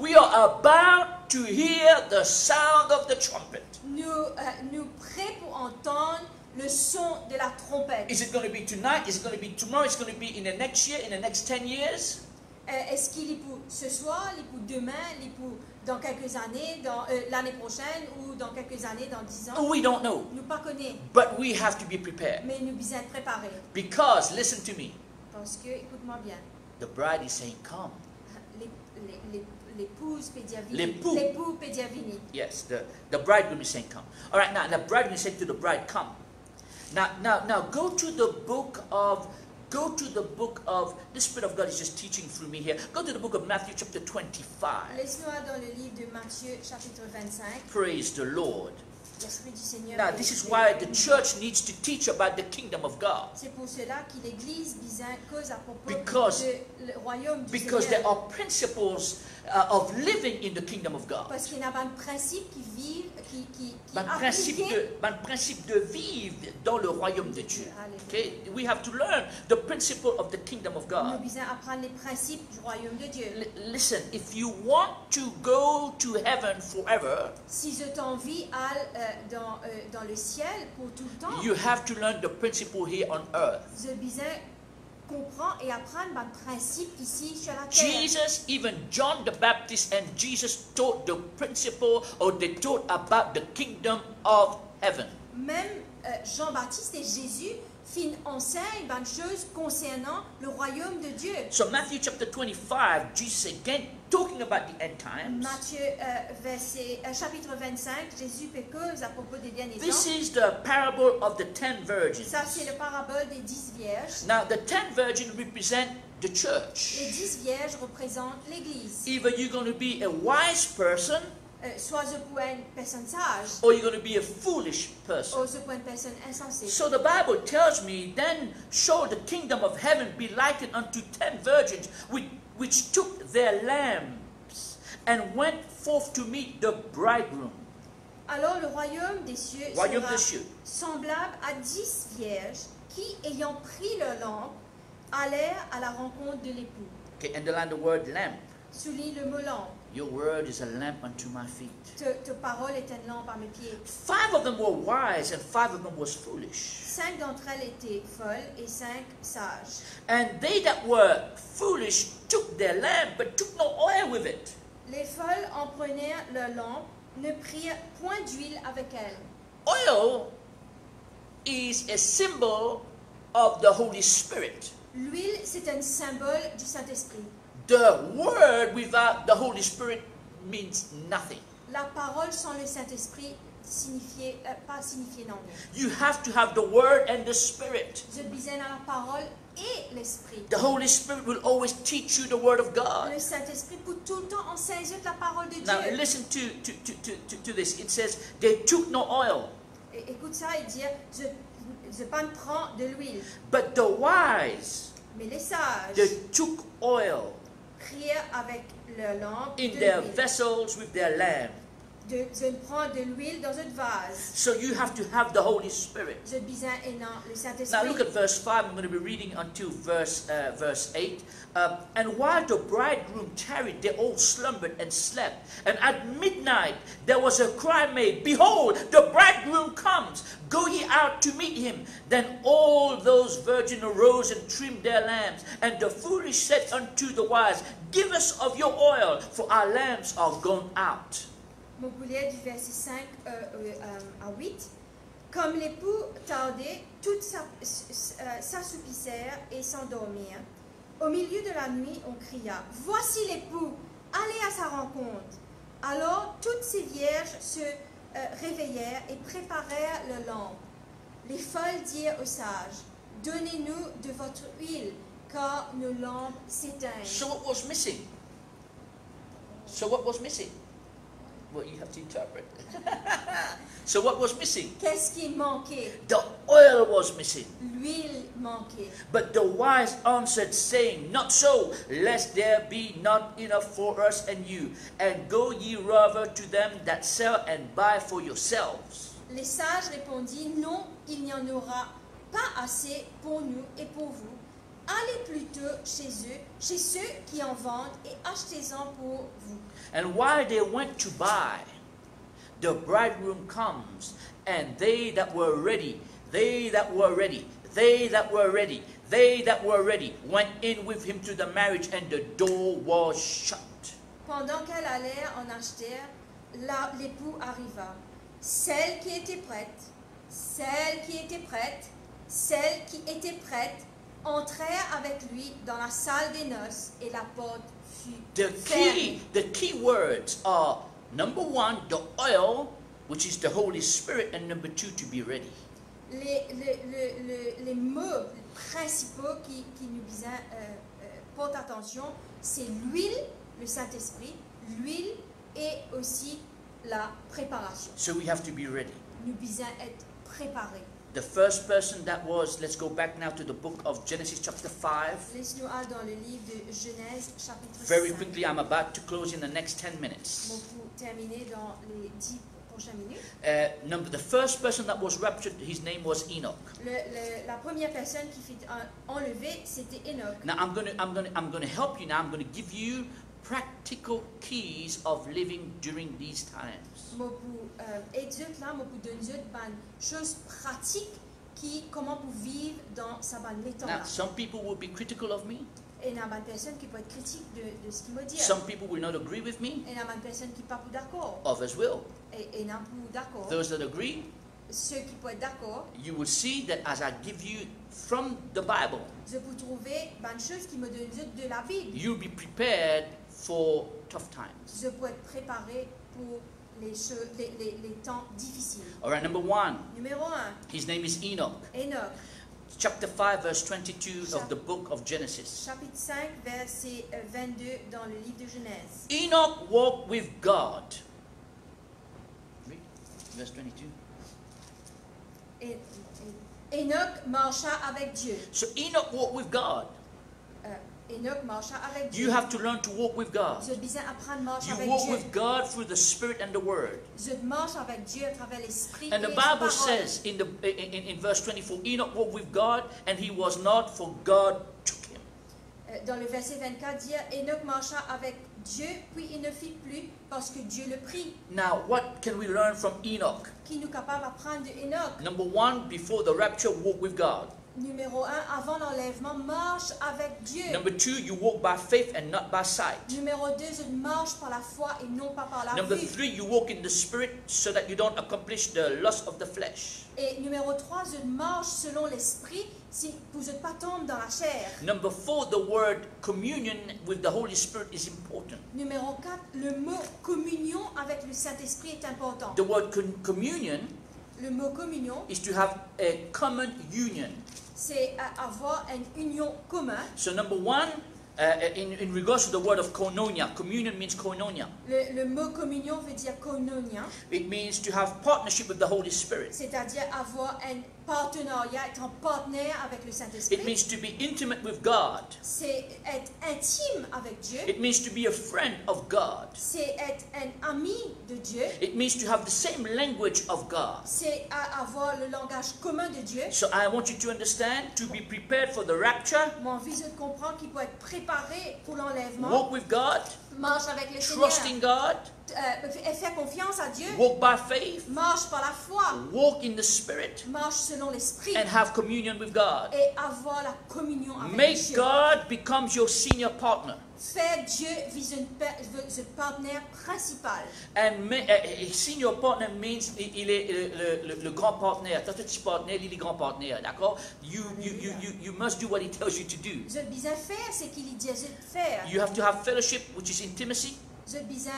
We are about to hear the sound of the trumpet. Nous prêts pour entendre le son de la trompette. Is it going to be tonight? Is it going to be tomorrow? Is it going to be in the next year? In the next 10 years? Est-ce qu'il est pour ce soir, il est pour demain, il est pour dans quelques années, dans l'année prochaine ou dans quelques années, dans 10 ans? We don't know. Nous pas connaissons, But we have to be prepared. mais nous besoin être préparés. Because, listen to me, Parce que, écoute-moi bien, the bride is saying, come. l'épouse peut dire L'époux. l'époux peut dire venir. Yes, the bridegroom is saying, come. All right, now the bridegroom is saying to the bride, come. Now go to the book of, the Spirit of God is just teaching through me here. Go to the book of Matthew chapter 25. Laisse-nous dans le livre de Matthieu, chapitre 25. Praise the Lord. L'Esprit du Seigneur. Now, this is why the church needs to teach about the kingdom of God. C'est pour cela que l'Église cause à propos Because- du royaume du Because there Seigneur. are principles of living in the kingdom of God. Parce qu'il y a un principe qui vit, qui Un principe de vivre dans le royaume de Dieu. Okay? We have to learn the principle of the kingdom of Nous God. besoin apprendre les principes du royaume de Dieu. Listen, if you want to go to heaven forever, Si je t'envie dans le ciel pour tout le temps, you have to learn the principle here on earth. je besoin comprendre et apprendre un principe ici sur la terre. Jesus, even John the Baptist and Jesus taught the principle, or they taught about the kingdom of heaven. Même Jean-Baptiste et Jésus enseignent une chose concernant le royaume de Dieu. So Matthew chapter 25, Jesus again talking about the end times. Matthieu chapitre 25, Jésus fait cause à propos des derniers This temps. is the parable of the 10 virgins. Ça, c'est le parabole des 10 vierges. Now the 10 virgins represent the church. Les 10 vierges représentent l'Église. Either you're going to be a wise person, Soit je peux être une personne sage, or you're going to be a foolish person. ou je peux être une personne insensée. So the Bible tells me, then shall the kingdom of heaven be likened unto 10 virgins, which took their lamps and went forth to meet the bridegroom. Alors le royaume des cieux Royaume sera des cieux. semblable à 10 vierges qui, ayant pris leur lampe, allèrent à la rencontre de l'époux. Okay, underline the word lamp. Souligne le mot lampe. Your word is a lamp unto my feet. Ta parole est une lampe à mes pieds. 5 of them were wise and 5 of them was foolish. 5 d'entre elles étaient folles et 5 sages. And they that were foolish took their lamp, but took no oil with it. Les folles en prenèrent leur lampe, ne prirent point d'huile avec elles. Oil is a symbol of the Holy Spirit. L'huile, c'est un symbole du Saint-Esprit. The word without the Holy Spirit means nothing. La parole sans le Saint-Esprit pas signifiait non. You have to have the word and the Spirit. Vous êtes besoin dans la parole et l'Esprit. The Holy Spirit will always teach you the word of God. Le Saint-Esprit peut tout le temps enseigner la parole de Now Dieu. listen to this. It says they took no oil. Et écoute ça et dire, je pas prends de l'huile. But the wise, Mais les sages they took oil prirent avec leur lampe in de their l'huile. vessels with their lamp. Je prends de l'huile dans un vase. So you have to have the Holy Spirit. Je besoin et non le Now Saint-Esprit. look at verse 5. I'm going to be reading until verse 8. And while the bridegroom tarried, they all slumbered and slept. And at midnight there was a cry made, Behold, the bridegroom comes. Go ye out to meet him. Then all those virgins arose and trimmed their lamps. And the foolish said unto the wise, Give us of your oil, for our lamps are gone out. Mon poulet du verset 5 à 8. Comme l'époux tardait, toutes s'assoupissèrent et s'endormirent. Au milieu de la nuit, on cria, Voici l'époux, allez à sa rencontre. Alors toutes ces vierges se réveillèrent et préparèrent leurs lampes. Les folles dirent aux sages, Donnez-nous de votre huile, car nos lampes s'éteignent. So what was missing? So what was missing? Well, you have to interpret. So what was missing? Qu'est-ce qui manquait? The oil was missing. L'huile manquait. But the wise answered, saying, Not so, lest there be not enough for us and you. And go ye rather to them that sell and buy for yourselves. Les sages répondirent, Non, il n'y en aura pas assez pour nous et pour vous. Allez plutôt chez eux, chez ceux qui en vendent, et achetez-en pour vous. And while they went to buy, the bridegroom comes, and they that were ready, they that were ready, they that were ready, they that were ready, went in with him to the marriage, and the door was shut. Pendant qu'elles allèrent en acheter, l'époux arriva. Celle qui était prête, entrèrent avec lui dans la salle des noces et la porte fut fermée. The key words are, number 1, the oil, which is the Holy Spirit, and number 2, to be ready. Les mots principaux qui nous portent attention, c'est l'huile, le Saint-Esprit, l'huile et aussi la préparation. So we have to be ready. Nous devons être préparés. The first person that was, let's go back now to the book of Genesis chapter 5. Laisse-nous aller dans le livre de Genèse chapitre 5. Very quickly, I'm about to close in the next 10 minutes. Bon, pour terminer dans les 10 prochaines minutes. The first person that was raptured, his name was Enoch. La première personne qui fut enlevée, c'était Enoch. Now I'm going to help you now. I'm going to give you practical keys of living during these times. Moi pour aider là, moi pour donner une chose pratique comment pour vivre dans sa bonne Now, temps-là. some people will be critical of me. Et il y a une personne qui peut être critique de ce qu'il me dit. Some people will not agree with me. Et il y a une personne qui n'est pas pour d'accord. Others will. Et il y en a pour d'accord. Those that agree, Ceux qui peuvent être d'accord, you will see that as I give you from the Bible, je peux trouver une chose qui me donne de la Bible. you'll be prepared for tough times. Je peux être préparé pour les temps difficiles. All right, number 1, Numéro 1, his name is Enoch. Enoch, Chapter 5, verse 22 of the book of Genesis. chapitre 5, verset 22 dans le livre de Genèse. Enoch walked with God. Read verse 22. Enoch marcha avec Dieu. So Enoch walked with God. Enoch marcha avec Dieu. You have to learn to walk with God. Je disais apprendre à marcher You avec walk Dieu. with God through the Spirit and the Word. Je marche avec Dieu à travers l'esprit And the et Bible sa parole. says in verse 24, Enoch walked with God and he was not, for God took him. Dans le verset 24, dit Enoch marcha avec Dieu, puis il ne fit plus parce que Dieu le prit. Now, what can we learn from Enoch? Qui nous capable d'apprendre de Enoch? Number 1, before the rapture, walk with God. Numéro 1, avant l'enlèvement, marche avec Dieu. Number 2, you walk by faith and not by sight. Numéro 2, je marche par la foi et non pas par la Number vue. 3, you walk in the Spirit so that you don't accomplish the lust of the flesh. Et numéro 3, je marche selon l'esprit pour ne pas tomber dans la chair. Number 4, the word communion with the Holy Spirit is important. Numéro 4, le mot communion avec le Saint-Esprit est important. The word communion Le mot communion, is to have a common union. c'est avoir une union commune. So number 1, in regards to the word of koinonia, communion means koinonia. Le mot communion veut dire koinonia, It means to have partnership with the Holy Spirit. c'est-à-dire avoir un partenariat, être en partenaire avec le It Saint-Esprit. means to be intimate with God. C'est être intime avec Dieu. It means to be a friend of God. C'est être un ami de Dieu. It means to have the same language of God. C'est avoir le langage commun de Dieu. So I want you to understand, to be prepared for the rapture, Mon envie de comprendre qu'il peut être préparé pour l'enlèvement. walk with God, Marche avec le Seigneur. trust in God, Et faire confiance à Dieu. walk by faith, Marche par la foi. walk in the Spirit, Marche selon l'esprit. and have communion with God. Et avoir la communion avec Make Dieu. God becomes your senior partner. Faire Dieu vise un partenaire principal. And a senior partner means il est le grand partenaire. Toi, petit partenaire, il est grand partenaire, d'accord? You must do what he tells you to do. Je besoin faire ce qu'il dit de faire. You have to have fellowship, which is intimacy. Je besoin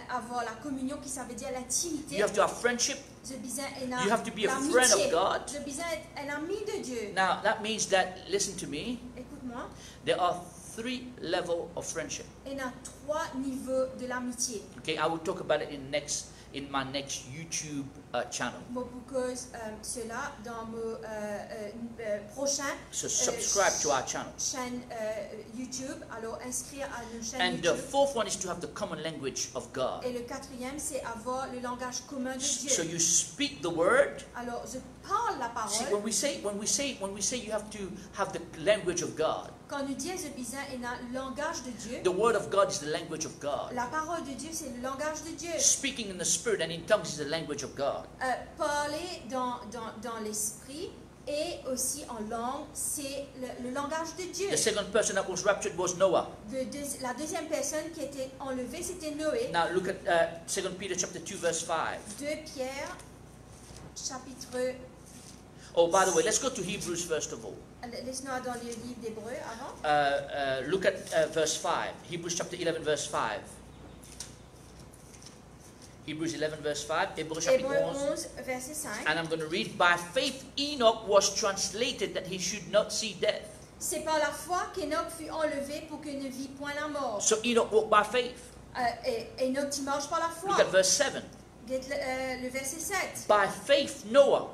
avoir la communion qui ça veut dire l'intimité. You have to have friendship. Je besoin You have to be a friend of God. Je besoin être un ami de Dieu. Now, that means that, listen to me, Écoute-moi, there are 3 levels of friendship. il y a 3 niveaux de l'amitié. Okay, I will talk about it in my next YouTube channel. Moi, pour que cela dans mon prochain So subscribe to our channel. chaîne YouTube. Alors inscrire à nos chaînes And the YouTube. 4th one is to have the common language of God. Et le 4e, c'est avoir le langage commun de Dieu. So you speak the word. Alors je parle la See, parole. when we say you have to have the language of God, Quand nous disons besoin, il y a le langage de Dieu. the word of God is the language of God. La parole de Dieu, c'est le langage de Dieu. Speaking in the spirit and in tongues is the language of God. Parler dans l'esprit et aussi en langue, c'est le langage de Dieu. The second person that was raptured was Noah. La deuxième personne qui était enlevée, c'était Noé. Now look at 2 Peter chapter 2 verse 5. 2 Pierre, chapitre... Oh, by the way, let's go to Hebrews first of all. Laisse-nous dans le livre d'Hébreux avant. Look at verse 5. Hebrews chapter 11 verse 5. Hebrews 11 verse 5. Hébreux chapitre Hébreux 11. 11, verset 5. And I'm going to read, by faith Enoch was translated that he should not see death. C'est par la foi qu'Enoch fut enlevé pour qu'il ne vit point la mort. So Enoch walked by faith. Enoch, tu marches par la foi. Look at verse 7. Le verset 7. By faith Noah.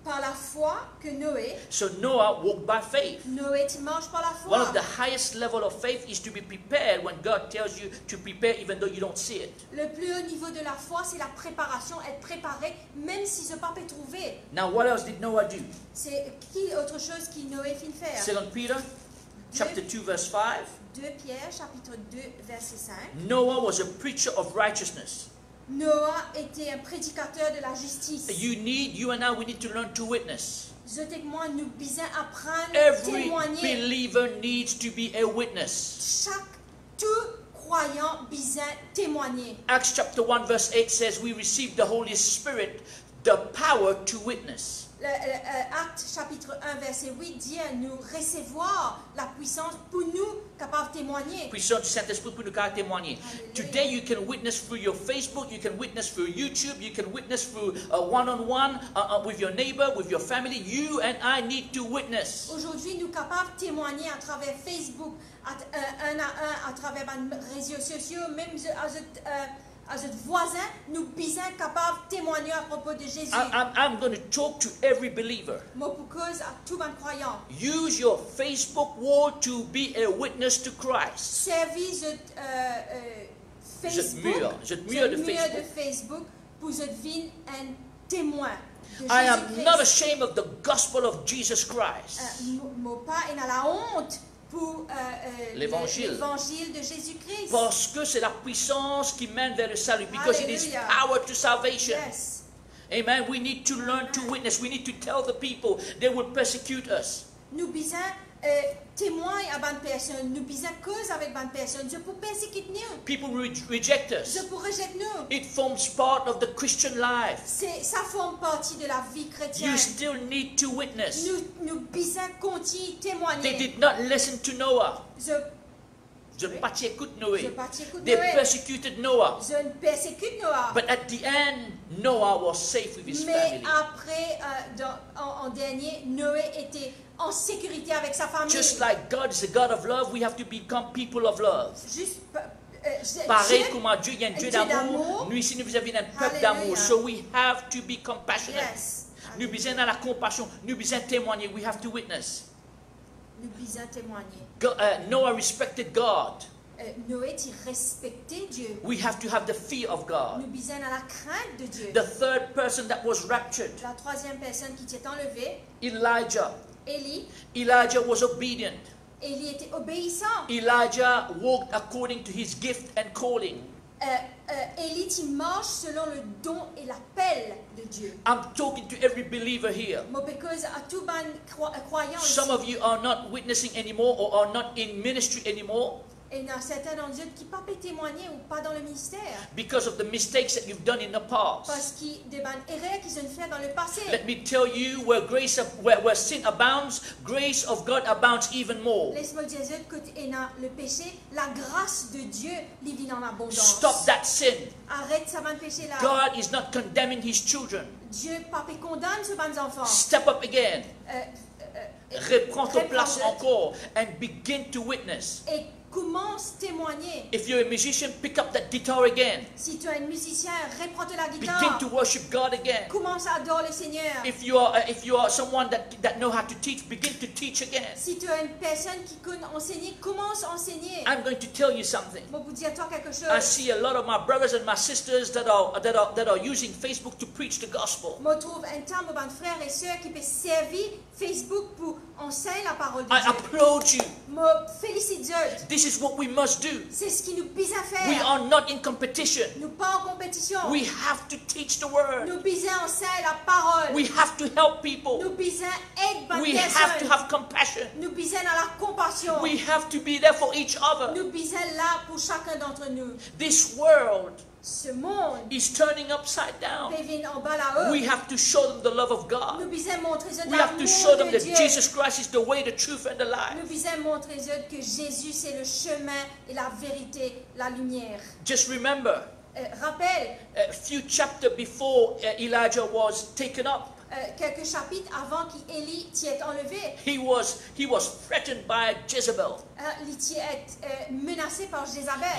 Par la foi que Noé, So Noah walked by faith. Noé, tu marches par la One foi. of the highest level of faith is to be prepared when God tells you to prepare even though you don't see it. Le plus haut niveau de la foi, c'est la préparation, être préparé, même si ce pas peut trouver. Now what else did Noah do? C'est qui autre chose qui Noé fit faire? 2 Peter chapter 2 verse 5. 2 Pierre, chapitre 2, verset 5. Noah was a preacher of righteousness. Noah était un prédicateur de la justice. You and I, we need to learn to witness. Je et moi, nous besoin apprendre à Every témoigner. believer needs to be a witness. Tout croyant besoin témoigner. Acts chapter 1 verse 8 says, we receive the Holy Spirit, the power to witness. Acte chapitre 1 verset 8 dit nous recevoir la puissance pour nous capables de témoigner. Puissance du Saint-Esprit pour nous témoigner. Today you can witness through your Facebook, you can witness through YouTube, you can witness through one-on-one with your neighbor, with your family. You and I need to witness. Aujourd'hui, nous capables de témoigner à travers Facebook, un à un, à travers les réseaux sociaux, même à notre voisin, nous sommes capables de témoigner à propos de Jésus. I'm going to talk to every believer. Moi, pour cause à tout bon croyant. Use your Facebook wall to be a witness to Christ. Servis Facebook, de Facebook pour devenir un témoin de I am Jésus-Christ. not ashamed of the gospel of Jesus Christ. Mon pas est dans la honte pour l'évangile de Jésus-Christ. Parce que c'est la puissance qui mène vers le salut. Because it is Hallelujah. power to salvation. Yes. Amen. We need to learn to witness. We need to tell the people they will persecute us. Nous besoin témoigner à bonne personne. Nous besoin cause avec bonne personne. Je peux persécuter nous. People reject us. Je peux rejeter nous. It forms part of the Christian life. Ça forme partie de la vie chrétienne. You still need to witness. Nous besoin continuer They témoigner. did not listen to Noah. Je pas écoute Noé. pas t'écoute They Noé. persecuted Noah. Je ne persécute Noah. But at the end, Noah was safe with his Mais family. après, en dernier, Noé était en sécurité avec sa famille. Just like God is a God of love, we have to become people of love. Dieu, Pareil comme Dieu est un Dieu Dieu d'amour, d'amour. nous ici nous avons un peuple Alléluia. d'amour. So we have to be compassionate. Yes. Nous besoin de la compassion, nous besoin témoigner. We have to witness. Nous besoin témoigner. Noah respected God. Noé, tu respectais Dieu. We have to have the fear of God. Nous besoin à la crainte de Dieu. The third person that was raptured, La troisième personne qui t'est enlevée, Elijah. Élie. Elijah was obedient. Élie était obéissant. Elijah walked according to his gift and calling. Élie, tu marches selon le don et l'appel de Dieu. I'm talking to every believer here. Moi, parce à tout bon croyant Some ici. of you are not witnessing anymore or are not in ministry anymore Et il y a certains d'entre eux qui ne peuvent pas témoigner ou pas dans le ministère. because of the mistakes that you've done in the past. Parce qu'il des bonnes erreurs qu'ils ont fait dans le passé. Let me tell you, where sin abounds, grace of God abounds even more. Laisse-moi dire que dans le péché, la grâce de Dieu lui vient en abondance. Stop that sin. Arrête ça bon péché là. God is not condemning his children. Dieu pas condamne ce bon enfant. Step up again. Reprends ta place Reprends-le. encore and begin to witness. Et commence à témoigner. If you're a musician, pick up that guitar again. Si tu es un musicien, reprends la Begin guitare. to worship God again. Commence à adorer le Seigneur. If you are someone that know how to teach, begin to teach again. Si tu es une personne qui connaît enseigner, commence à enseigner. I'm going to tell you something. Moi, vous dire toi quelque I chose. see a lot of my brothers and my sisters that are using Facebook to preach the gospel. Moi, trouve un temps, mon frère et sœurs qui peuvent servir Facebook pour enseigner la parole de I Dieu. applaud you. Moi, félicite Dieu. This is what we must do. C'est ce qui nous besoin à We faire. are not in competition. Nous pas en compétition. We have to teach the word. Nous besoin enseigner la parole. We have to help people. Nous besoin aider bonne We have to personne. have compassion. Nous besoin à la compassion. We have to be there for each other. Nous besoin là pour chacun d'entre nous. This world Ce monde is turning upside down. devient en bas là-haut. We have to show them the love of God. Nous besoin montrer eux We have to show l'amour them de that Dieu. Jesus Christ is the way, the truth, and the Nous life. besoin montrer eux que Jésus c'est le chemin et la vérité, la lumière. Just remember, Rappelle, a few chapters before Elijah was taken up, quelques chapitres avant qu'Élie t'y est enlevé, he was threatened by Jezebel. il t'y est menacé par Jézabel.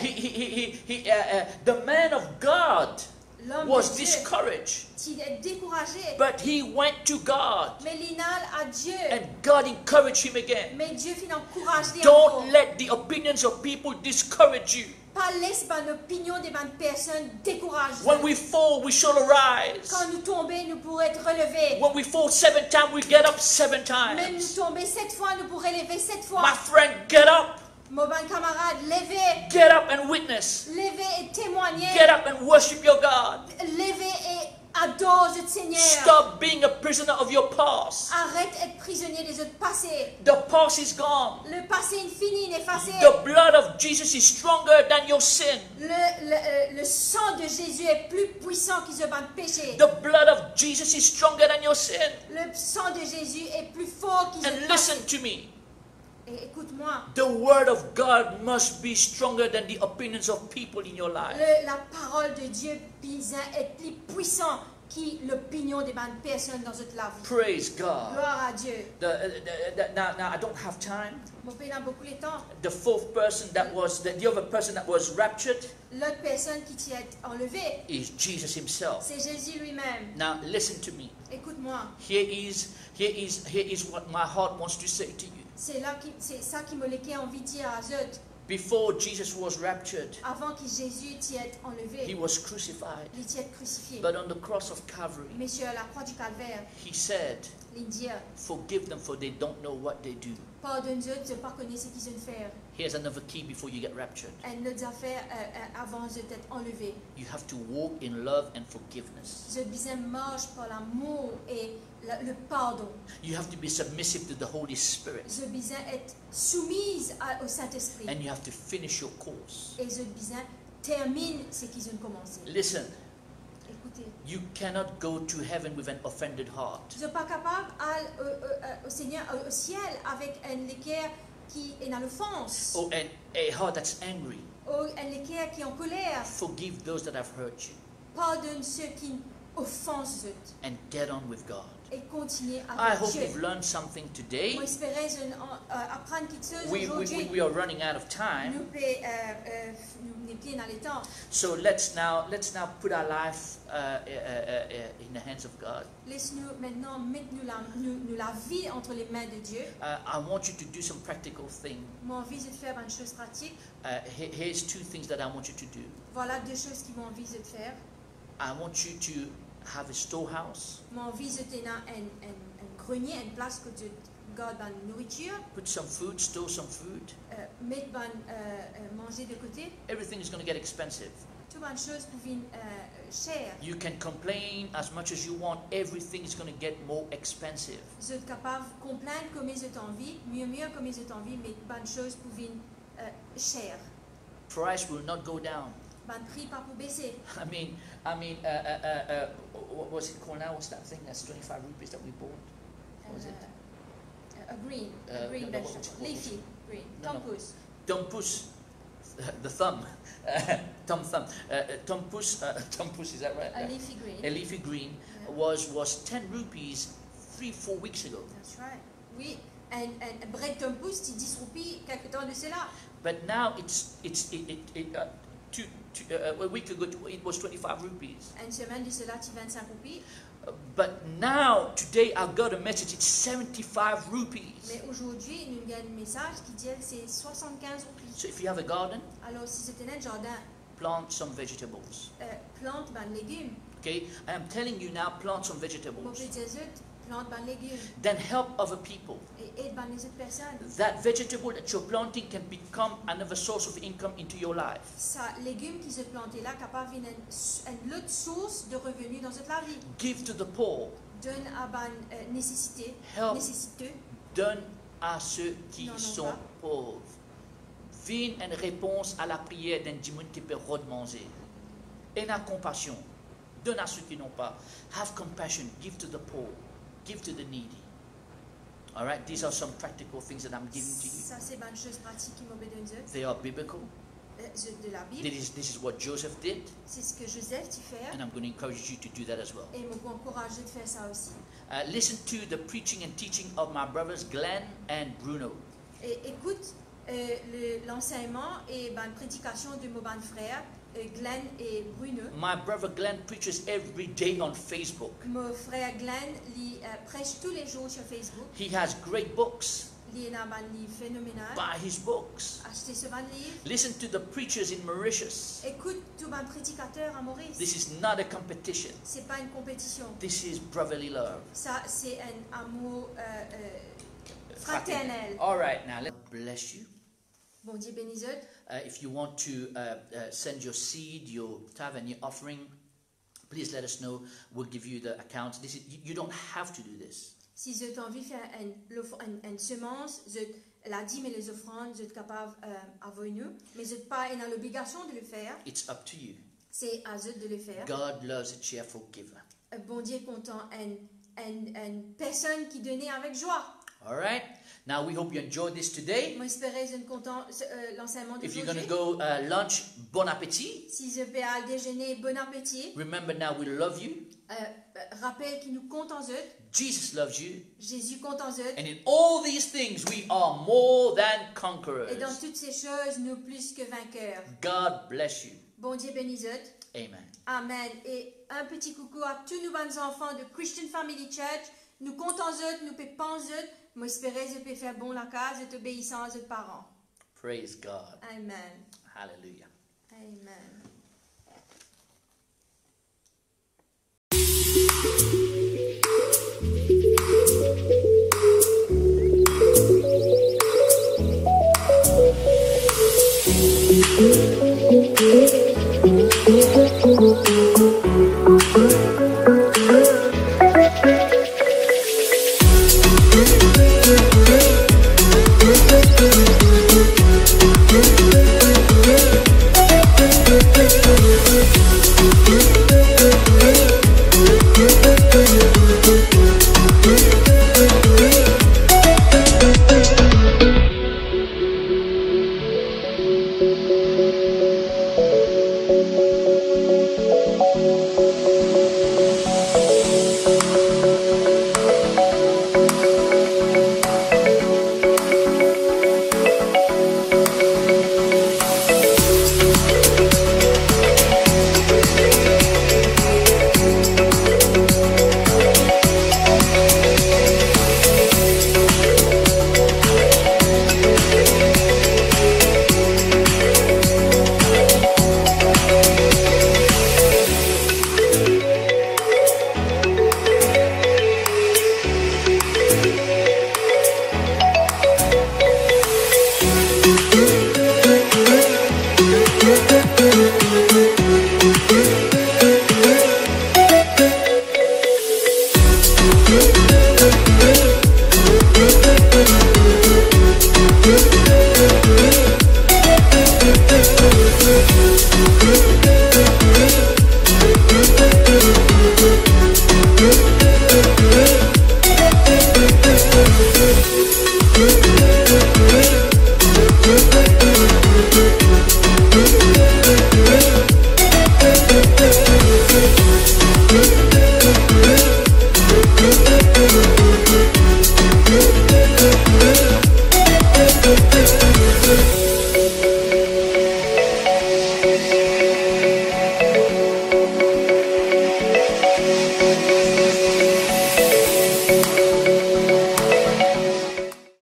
The man of God L'homme was de Dieu discouraged, t'y est découragé. but he went to God, Mais l'inal à Dieu. and God encouraged him again. Mais Dieu finit encouragé. Don't let the opinions of people discourage you. Pas laisse pas l'opinion des bonnes personnes décourager. When we fall, we shall arise. Quand nous tombons, nous pourrons être relevés. When we fall 7 times, we get up 7 Même nous times. tomber 7 fois, nous pourrons lever 7 My fois. friend, get up. Mon bon camarade, levez, Get up and witness. levez et témoignez. Get up and worship your God. Levez et adore notre Seigneur. Stop being a prisoner of your past. Arrête d'être prisonnier des autres passés. The past is gone. Le passé est fini, ineffacé. The blood of Jesus is stronger than your sin. Le sang de Jésus est plus puissant que ce ban péché. The blood of Jesus is stronger than your sin. Le sang de Jésus est plus fort que ce And passé. listen to me. Et écoute-moi, The word of God must be stronger than the opinions of people in your life. la parole de Dieu est plus puissant que l'opinion des bonnes personnes dans toute la vie. Praise God. Gloire à Dieu. Now I don't have time. Mon père n'a beaucoup de temps. The fourth person that was, the other person that was raptured L'autre personne qui t'y est enlevée, is Jesus himself. c'est Jésus lui-même. Now listen to me. Écoute-moi, Here is what my heart wants to say to you. c'est ça qui me l'ait envie de dire à eux. Before Jesus was raptured, Avant que Jésus t'y ait he enlevé, was crucified. il t'y est crucifié. But on the cross of Calvary, Mais sur la croix du calvaire, he said, il dit, forgive them for they don't know what they do. pardonne-eux de ne pas connaître ce qu'ils ont fait. Here's another key before you get raptured. Elle nous a fait avant de t'être enlevé. You have to walk in love and forgiveness. Je besoin marche par l'amour et le pardon. You have to be submissive to the Holy Spirit. Je besoin être soumise au Saint-Esprit. And you have to finish your course. Et je besoin termine ce qu'ils ont commencé. Listen, Écoutez, you cannot go to heaven with an offended heart. je ne suis pas capable d'aller au Seigneur, au ciel avec un cœur qui est dans l'offense, Oh, and a heart that's angry. ou un cœur qui est en colère. Forgive those that have hurt you Pardonne ceux qui offensent and get on with God. et continue I avec hope Dieu. you've learned something today. Moi, j'espérais apprendre quelque chose We aujourd'hui. are running out of time. Nous sommes pieds dans les temps. So let's now put our life in the hands of God. Laisse-nous maintenant mettre nous la vie entre les mains de Dieu. I want you to do some practical thing. Moi, envie de faire une chose pratique. Here's two things that I want you to do. Voilà deux choses qui m'ont envie de faire. I want you to have a storehouse. Moi, envie de tenir un grenier, une place que tu gardes la nourriture. Put some food, store some food. Mettre manger de côté. Everything is going to get expensive. Toutes les choses deviennent chères. You can complain as much as you want. Everything is going to get more expensive. Vous êtes capable de complaindre comme ils ont envie, mieux comme ils ont envie, mais bonnes choses deviennent chères. Price will not go down. Ben prix pas pour baisser. I mean, what was it called now? What's that thing? That's 25 rupees that we bought. What was it? A green No, vegetable, what- leafy green. No, no. Tompous. Tompous, the thumb. Tompous, is that right? A leafy green. A leafy green Yeah. was 10 rupees 3-4 weeks ago. That's right. Oui, un bread tompous, c'est 10 roupies quelque temps de cela. But now a week ago it was 25 rupees. Une semaine de cela, c'est 25 roupies. But now, today, I got a message, it's 75 rupees. Mais aujourd'hui, nous avons un message qui dit que c'est 75 roupies. So if you have a garden, Alors, si c'était un jardin, plant some vegetables. plante ben légumes. Okay? I am telling you now, plant some Mon vegetables. petit plante ben légumes. Then help other people. Et aide ben les autres personnes. That vegetable that you're planting can become another source of income into your life. Ça, légumes qui se plantent là, capable une autre source de revenus dans toute la vie. Give to the poor. Donne à ben nécessiteux. Help. Nécessiteux. Donne à ceux qui Non, non, sont pas. pauvres. Viens une réponse à la prière d'un dimanche qui peut manger. Et la compassion. Donne à ceux qui n'ont pas. Have compassion. Give to the poor. Give to the needy. All right? These are some practical things that I'm giving to you. Ça, c'est bonne chose pratique qui m'obéissent. They are biblical. De la Bible. This is what Joseph did. C'est ce que Joseph tu fait. And I'm going to encourage you to do that as well. Et me encourager de faire ça aussi. Listen to the preaching and teaching of my brothers Glenn and Bruno. Et écoute l'enseignement et la prédication de mon bon frère, Glenn et Bruno. My brother Glenn preaches every day on Facebook. Mon frère Glenn prêche tous les jours sur Facebook. He has great books. Il y a un livre phénoménal. Buy his books. Achetez ce bon livre. Listen to the preachers in Mauritius. Écoute tout bon prédicateur à Maurice. This is not a competition. C'est pas une compétition. This is brotherly love. Ça, c'est un amour fraternel. All right, now let's bless you. Bon Dieu bénisse. If you want to send your seed, your tithe and your offering, please let us know. We'll give you the account. You don't have to do this. Si vous avez envie de faire une semence, la dîme et les offrandes, vous êtes capable avec nous, mais vous n'êtes pas dans l'obligation de le faire. It's up to you. C'est à vous de le faire. God loves a cheerful giver. Bon Dieu est content, une personne qui donne avec joie. All right. Now we hope you enjoyed this today. Moi, j'espère que vous êtes content l'enseignement de If you're going aujourd'hui. to go lunch, bon appétit. Si vous avez à déjeuner, bon appétit. Remember now we love you. Rappel qu'il nous compte en eux. Jesus loves you. Jésus compte en eux. And in all these things we are more than Et dans conquerors. toutes ces choses, nous plus que vainqueurs. God bless you. Bon Dieu bénisse eux. Amen. Amen. Et un petit coucou à tous nos bons enfants de Christian Family Church. Nous comptons eux, nous pensons eux. Moi, j'espère que je peux faire bon la case et obéissant à eux parents. Praise God. Amen. Hallelujah. Amen.